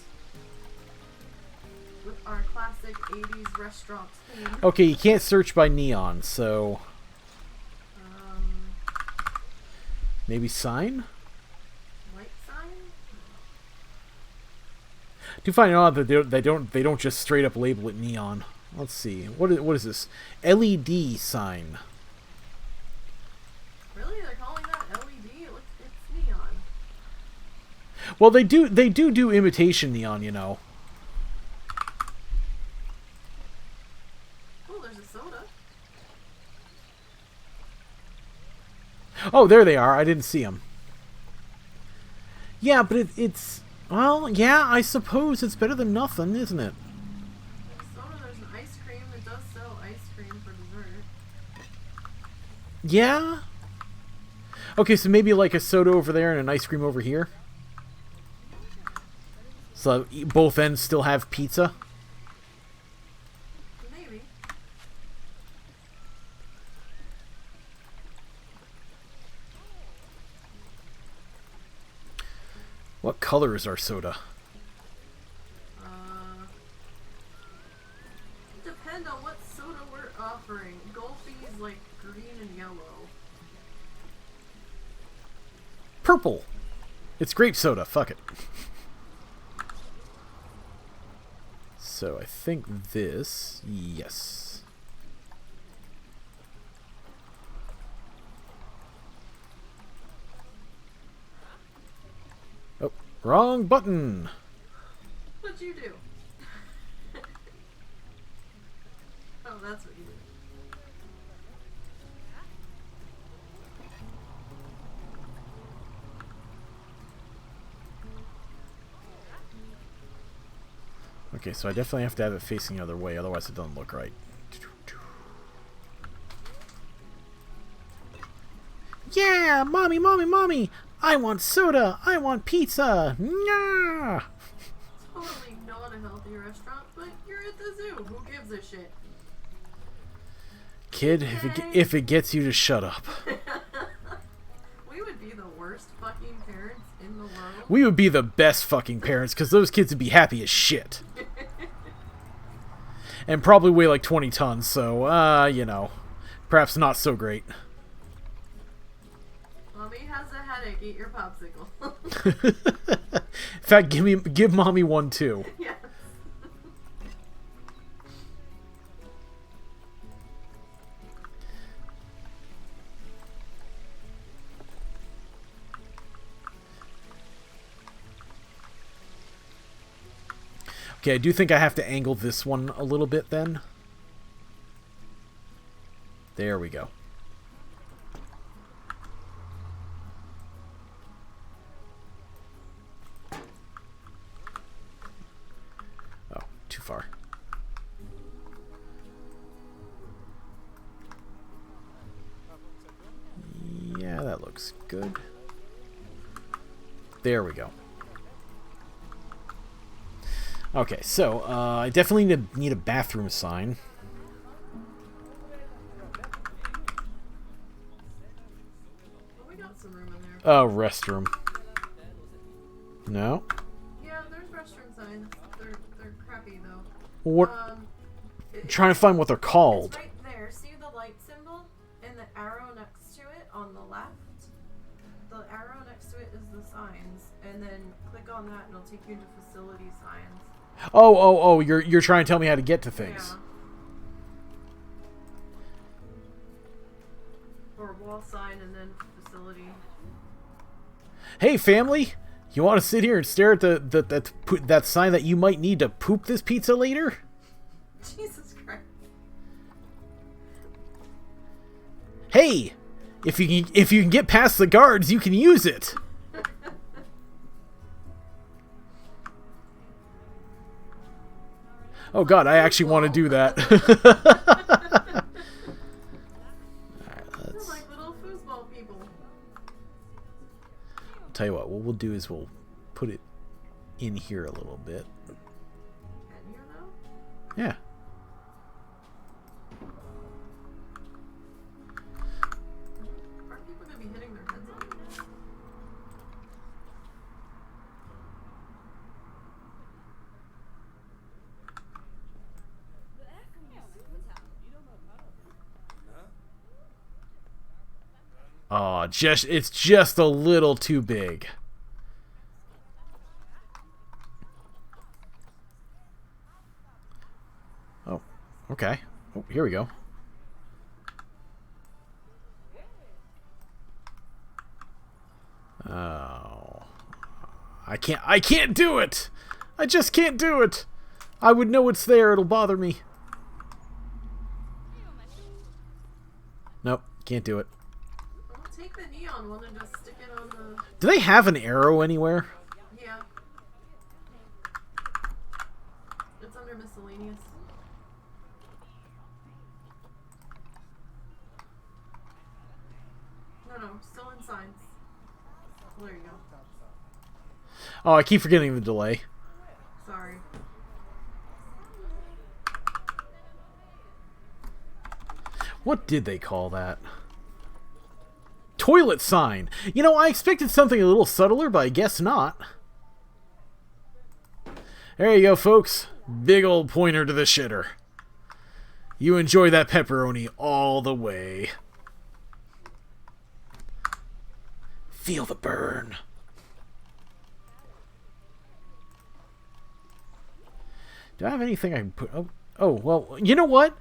with our classic 80s restaurant theme. Okay, you can't search by neon, so maybe sign? Light sign? Do find it odd that they don't just straight up label it neon. Let's see. What is this? LED sign. Really? They're calling that LED? It's neon. Well, they do imitation neon, you know. Oh, there's a soda. Oh, there they are. I didn't see them. Yeah, but it's... Well, yeah, I suppose it's better than nothing, isn't it? There's soda, there's an ice cream. It does sell ice cream for dessert. Yeah? Okay, so maybe like a soda over there and an ice cream over here? So both ends still have pizza? Maybe. What color is our soda? Depend on what soda we're offering. Golfie's like green and yellow. Purple! It's grape soda. Fuck it. So I think this... Yes. Oh, wrong button! What'd you do? Oh, that's what you did. Okay, so I definitely have to have it facing the other way, otherwise it doesn't look right. Yeah! Mommy, mommy, mommy! I want soda! I want pizza! Nyah! Totally not a healthy restaurant, but you're at the zoo. Who gives a shit? Kid, Okay. if it gets you to shut up. We would be the worst fucking parents in the world. We would be the best fucking parents, because those kids would be happy as shit. And probably weigh like 20 tons, so, you know, perhaps not so great. Mommy has a headache. Eat your popsicle. In fact, give mommy one too. Yes. Okay, I do think I have to angle this one a little bit then. There we go. Oh, too far. Yeah, that looks good. There we go. Okay, so I definitely need a bathroom sign. Well, we got some room in there. Oh, restroom. No? Yeah, there's restroom signs. They're crappy though. What? I'm trying to find what they're called. It's right there. See the light symbol and the arrow next to it on the left? The arrow next to it is the signs, and then click on that and it'll take you to facility signs. Oh, you're trying to tell me how to get to things. Yeah. Or wall sign and then facility. Hey, family! You want to sit here and stare at that sign that you might need to poop this pizza later? Jesus Christ. Hey! If you can get past the guards, you can use it! Oh god, I actually want to do that. Alright, They're like little foosball people. I'll tell you what we'll do is we'll put it in here a little bit. Can you though? Yeah. Aren't people gonna be hitting their heads on it? Oh, it's just a little too big. Oh, okay. Oh, here we go. Oh. I can't do it! I just can't do it! I would know it's there, it'll bother me. Nope, can't do it. Well, take the neon one and just stick it on the... Do they have an arrow anywhere? Yeah. It's under miscellaneous. No, still in signs. There you go. Oh, I keep forgetting the delay. Sorry. What did they call that? Toilet sign! You know, I expected something a little subtler, but I guess not. There you go, folks. Big old pointer to the shitter. You enjoy that pepperoni all the way. Feel the burn. Do I have anything I can put... Oh, well, you know what?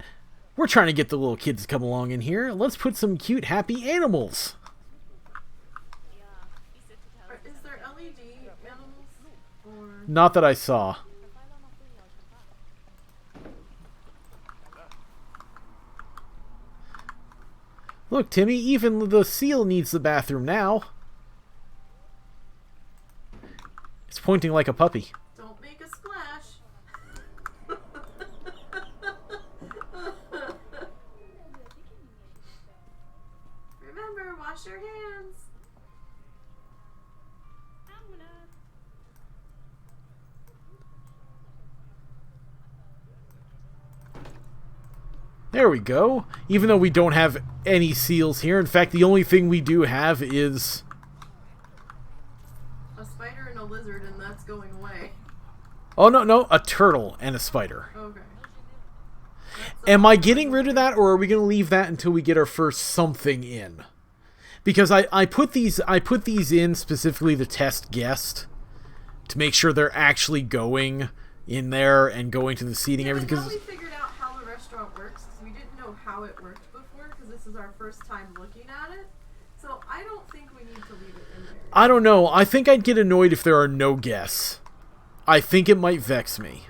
We're trying to get the little kids to come along in here. Let's put some cute, happy animals. Is there LED animals? Or... Not that I saw. Look, Timmy, even the seal needs the bathroom now. It's pointing like a puppy. Don't make a splash. Remember, wash your hands. There we go. Even though we don't have any seals here. In fact, the only thing we do have is... a spider and a lizard, and that's going away. Oh, no. A turtle and a spider. Okay. Am I getting rid of that, or are we going to leave that until we get our first something in? Because I put these in specifically to test guest. To make sure they're actually going in there and going to the seating. Yeah, everything. until we figured out how the restaurant works, because we didn't know how it worked before, because this is our first time looking at it. So I don't think we need to leave it in there. I don't know. I think I'd get annoyed if there are no guests. I think it might vex me.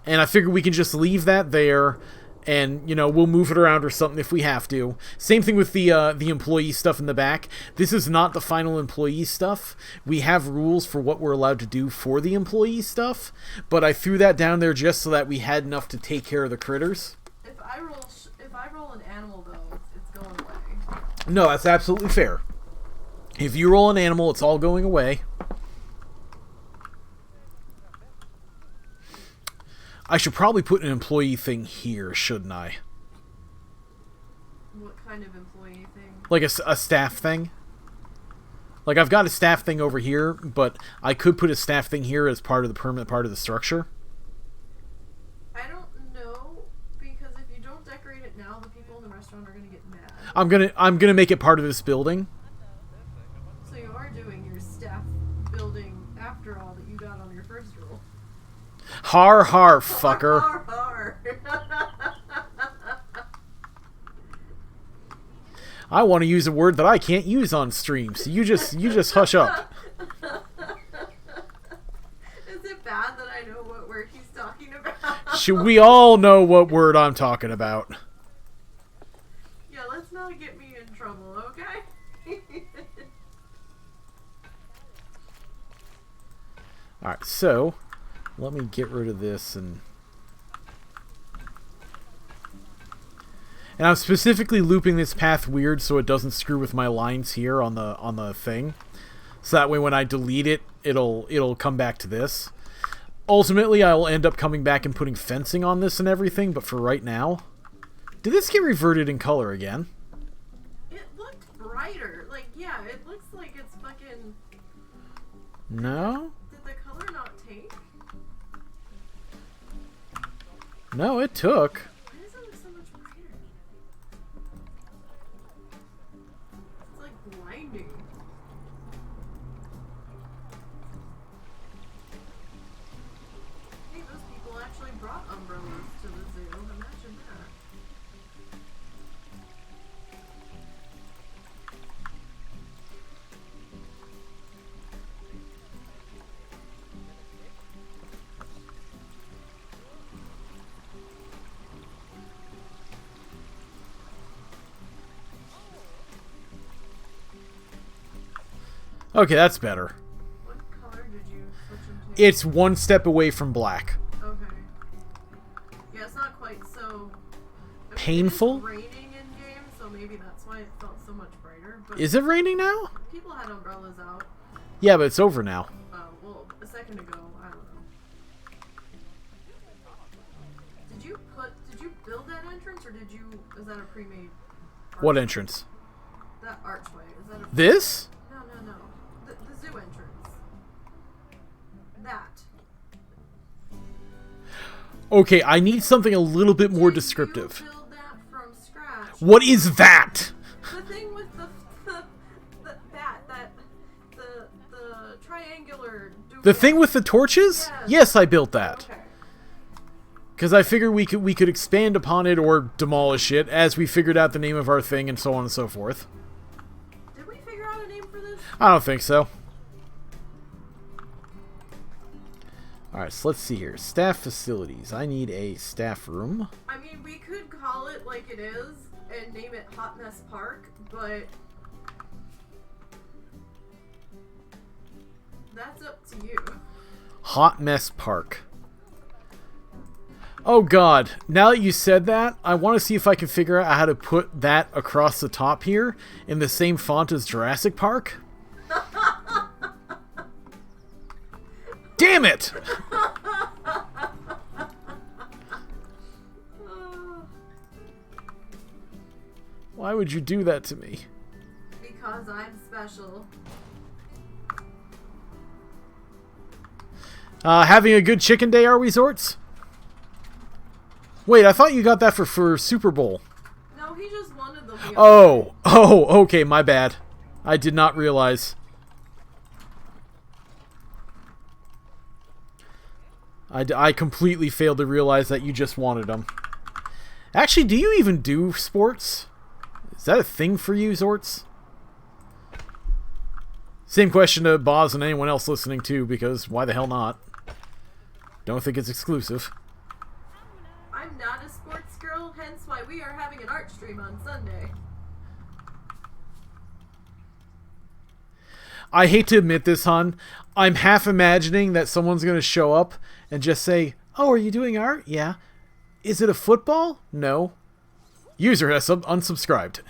And I figure we can just leave that there, and, you know, we'll move it around or something if we have to. Same thing with the employee stuff in the back. This is not the final employee stuff. We have rules for what we're allowed to do for the employee stuff, but I threw that down there just so that we had enough to take care of the critters. If I roll an animal, though, it's going away. No, that's absolutely fair. If you roll an animal, it's all going away. I should probably put an employee thing here, shouldn't I? What kind of employee thing? Like a staff thing? Like, I've got a staff thing over here, but I could put a staff thing here as part of the permanent part of the structure. I don't know, because if you don't decorate it now, the people in the restaurant are going to get mad. I'm gonna make it part of this building. So you are doing your staff building after all that you got on your first roll. Har har, fucker. Har, har, har. I want to use a word that I can't use on stream, so you just hush up. Is it bad that I know what word he's talking about? Should we all know what word I'm talking about? Yeah, let's not get me in trouble, okay? Alright, so let me get rid of this and I'm specifically looping this path weird so it doesn't screw with my lines here on the thing. So that way when I delete it, it'll come back to this. Ultimately, I will end up coming back and putting fencing on this and everything, but for right now... Did this get reverted in color again? It looked brighter. Like, yeah, it looks like it's fucking... No? Did the color not take? No, it took. Why does it look so much brighter? It's like blinding. Hey, those people actually brought umbrellas to the zoo. Imagine that. Okay, that's better. What color did you switch into? It's one step away from black. Okay. Yeah, it's not quite so... I mean, Painful? It is raining in game, so maybe that's why it felt so much brighter. But Is it raining now? people had umbrellas out. Yeah, but it's over now. Well, a second ago, I don't know. Did you build that entrance, or is that a pre-made? What entrance? That archway, is that a... This? No. The zoo entrance. That. Okay, I need something a little bit more descriptive. Did you build that from scratch? What is that? The thing with the triangular... The thing with the torches? Yes. Yes, I built that. Okay. Because I figured we could expand upon it or demolish it as we figured out the name of our thing and so on and so forth. Did we figure out a name for this? I don't think so. Alright, so let's see here. Staff facilities. I need a staff room. I mean, we could call it like it is and name it Hot Mess Park, but that's up to you. Hot Mess Park. Oh god, now that you said that, I want to see if I can figure out how to put that across the top here in the same font as Jurassic Park. Damn it! Why would you do that to me? Because I'm special. Having a good chicken day, are we, Zorts? Wait, I thought you got that for Super Bowl. No, he just wanted the wheel. Oh, okay, my bad. I did not realize. I completely failed to realize that you just wanted them. Actually, do you even do sports? Is that a thing for you, Zorts? Same question to Boz and anyone else listening too, because why the hell not? Don't think it's exclusive. I'm not a sports girl, hence why we are having an art stream on Sunday. I hate to admit this, hon. I'm half imagining that someone's going to show up and just say, "Oh, are you doing art? Yeah. Is it a football? No. User has unsubscribed."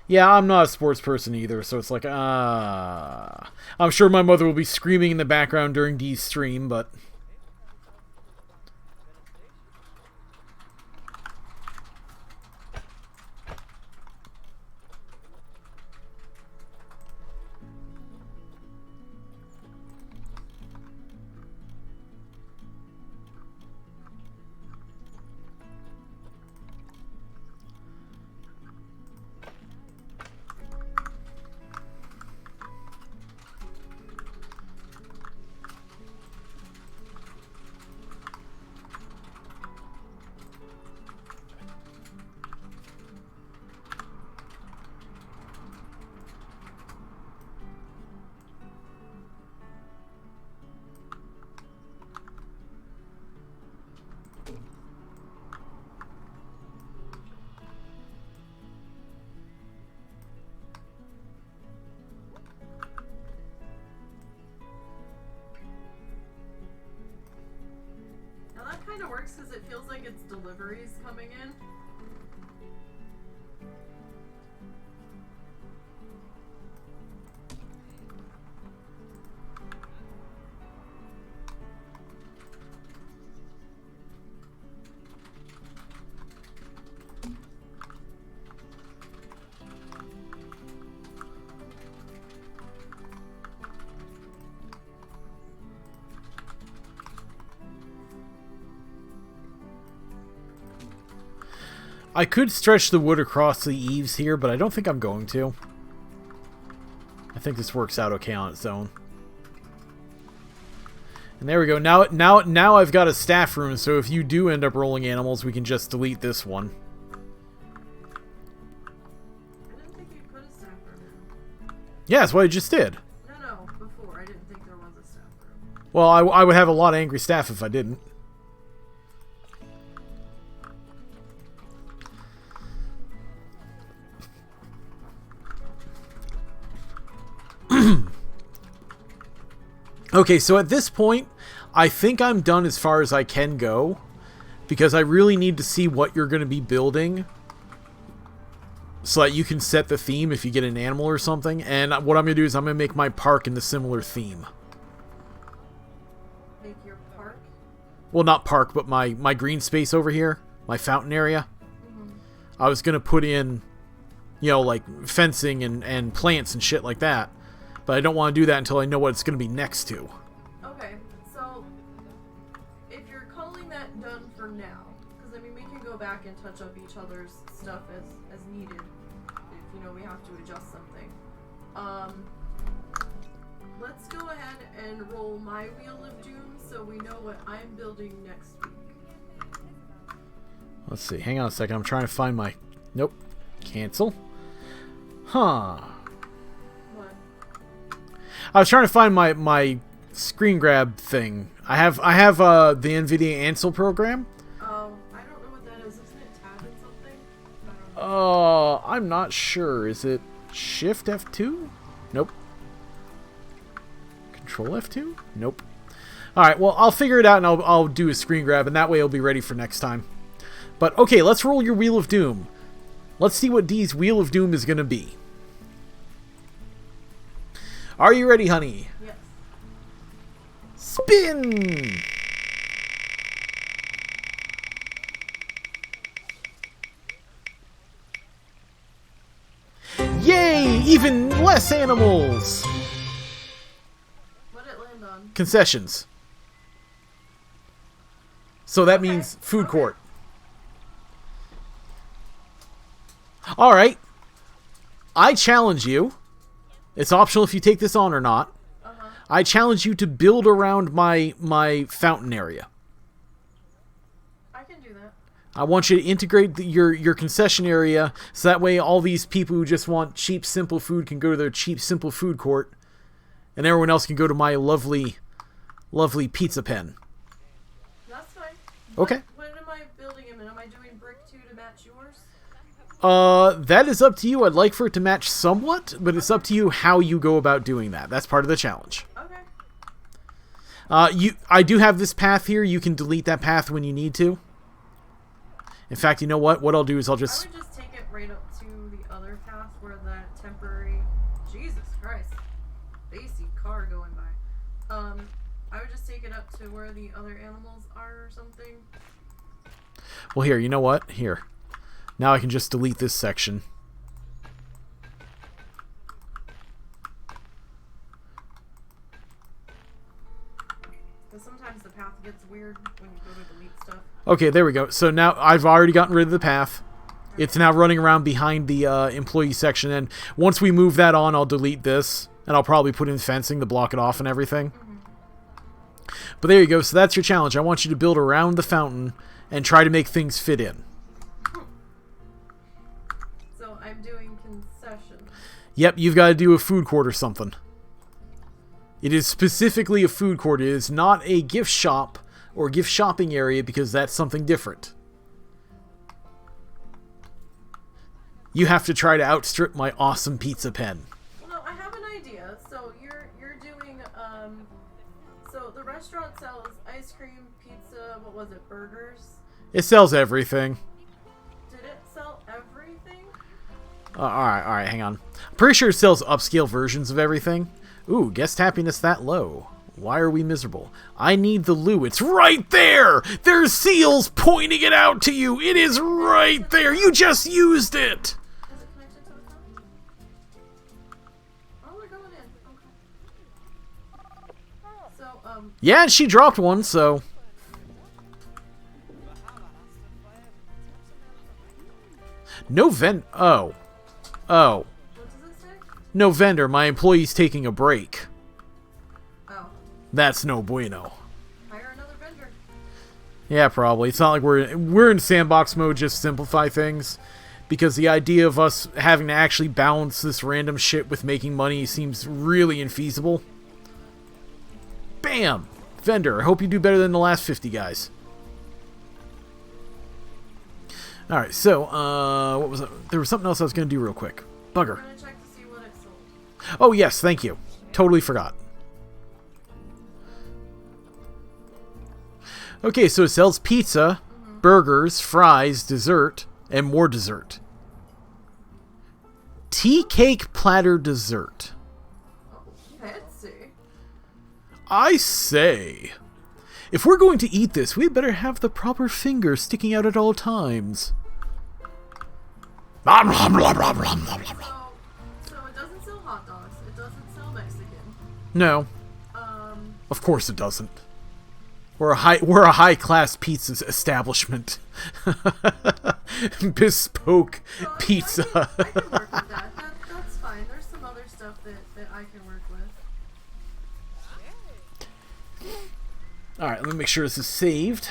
Yeah, I'm not a sports person either, so it's like, I'm sure my mother will be screaming in the background during Dee's stream, but... Kind of works because it feels like it's deliveries coming in. I could stretch the wood across the eaves here, but I don't think I'm going to. I think this works out okay on its own. And there we go. Now I've got a staff room, so if you do end up rolling animals, we can just delete this one. I didn't think you put a staff room in. Yeah, that's what I just did. No, before. I didn't think there was a staff room. Well, I would have a lot of angry staff if I didn't. Okay, so at this point, I think I'm done as far as I can go, because I really need to see what you're going to be building so that you can set the theme if you get an animal or something. And what I'm going to do is I'm going to make my park in the similar theme. Make your park? Well, not park, but my green space over here, my fountain area. Mm-hmm. I was going to put in, you know, like fencing and plants and shit like that. But I don't want to do that until I know what it's going to be next to. Okay, so if you're calling that done for now, because I mean we can go back and touch up each other's stuff as needed if, you know, we have to adjust something. let's go ahead and roll my Wheel of Doom so we know what I'm building next week. Let's see. Hang on a second. I'm trying to find my... Nope. Cancel. Huh. What? I was trying to find my screen grab thing. I have the NVIDIA Ansel program. Oh, I don't know what that is. Isn't it tab and something? I don't know. I'm not sure. Is it Shift F2? Nope. Control F2? Nope. Alright, well, I'll figure it out and I'll do a screen grab, and that way it'll be ready for next time. But, okay, let's roll your Wheel of Doom. Let's see what Dee's Wheel of Doom is going to be. Are you ready, honey? Yes. Spin! Yay! Even less animals! What did it land on? Concessions. So that means food court. Alright. I challenge you. It's optional if you take this on or not. I challenge you to build around my fountain area. I can do that. I want you to integrate your concession area so that way all these people who just want cheap, simple food can go to their cheap, simple food court. And everyone else can go to my lovely, lovely pizza pen. That's fine. Okay. What am I building him in? Am I doing brick 2 to match yours? That is up to you. I'd like for it to match somewhat, but it's up to you how you go about doing that. That's part of the challenge. Okay. I do have this path here. You can delete that path when you need to. In fact, you know what? What I'll do is I'll just... I would just take it right up to the other path where that temporary... Jesus Christ. Basic car going by. I would just take it up to where the other animals are or something. Well, here, you know what? Here. Now I can just delete this section. Because sometimes the path gets weird when you go to delete stuff. Okay, there we go. So now I've already gotten rid of the path. It's now running around behind the employee section, and once we move that on, I'll delete this, and I'll probably put in fencing to block it off and everything. But there you go. So that's your challenge. I want you to build around the fountain and try to make things fit in. So I'm doing concessions. Yep, you've got to do a food court or something. It is specifically a food court. It is not a gift shop or gift shopping area because that's something different. You have to try to outstrip my awesome pizza pen. Well, no, I have an idea. So you're doing so the restaurant sells ice cream, pizza, what was it, burgers? It sells everything. Did it sell everything? Alright, hang on. I'm pretty sure it sells upscale versions of everything. Ooh, guest happiness that low. Why are we miserable? I need the loo. It's right there! There's seals pointing it out to you! It is right there! You just used it! Is it connected to the phone? Oh, we're going in. Okay. So, Yeah, and she dropped one, so... No Oh. Oh. what does it say? No vendor. My employee's taking a break. Oh. That's no bueno. Hire another vendor. Yeah, probably. It's not like we're in sandbox mode, just simplify things. Because the idea of us having to actually balance this random shit with making money seems really infeasible. Bam! Vendor, I hope you do better than the last 50 guys. Alright, so, what was it? There was something else I was going to do real quick. Bugger. I'm gonna check to see what it sold. Oh, yes, thank you. Totally forgot. Okay, so it sells pizza, burgers, fries, dessert, and more dessert. Tea cake platter dessert. Oh, fancy. I say, if we're going to eat this, we better have the proper finger sticking out at all times. So it doesn't sell hot dogs. It doesn't sell Mexican. No, of course it doesn't. We're a high class pizza establishment. Bespoke So pizza. I can work with that. That's fine. There's some other stuff that I can work with. Alright, let me make sure this is saved.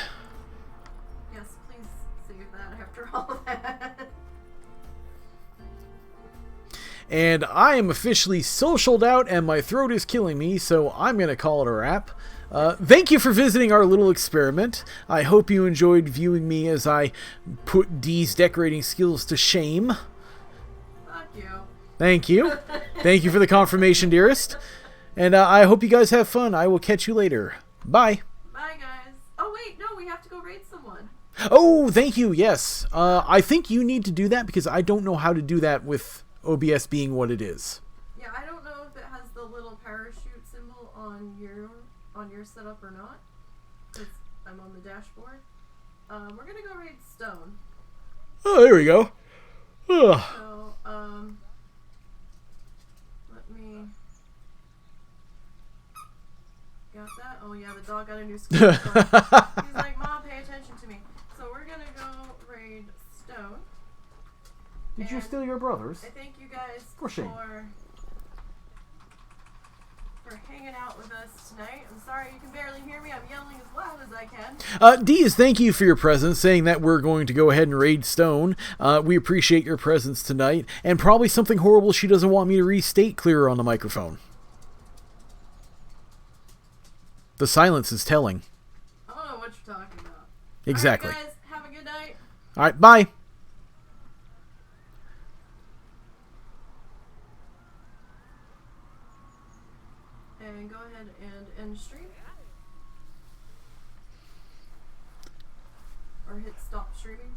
Yes, please save that after all that. And I am officially socialed out and my throat is killing me, so I'm going to call it a wrap. Thank you for visiting our little experiment. I hope you enjoyed viewing me as I put Dee's decorating skills to shame. Fuck you. Thank you. Thank you for the confirmation, dearest. And I hope you guys have fun. I will catch you later. Bye. Bye, guys. Oh, wait, no, we have to go raid someone. Oh, thank you. Yes. I think you need to do that because I don't know how to do that with OBS being what it is. Yeah, I don't know if it has the little parachute symbol on your setup or not. Because I'm on the dashboard. We're gonna go raid Stone. Oh, there we go. Ugh. So, let me... Got that? Oh yeah, the dog got a new skin. He's like, Mom, pay attention to me. So we're gonna go raid Stone. Did you steal your brother's? I thank you guys For shame. for hanging out with us tonight. I'm sorry you can barely hear me. I'm yelling as loud as I can. Deez, thank you for your presence, saying that we're going to go ahead and raid Stone. We appreciate your presence tonight, and probably something horrible she doesn't want me to restate clearer on the microphone. The silence is telling. I don't know what you're talking about. Exactly. Alright, guys, have a good night. Alright, bye. And go ahead and end stream. Or hit stop streaming.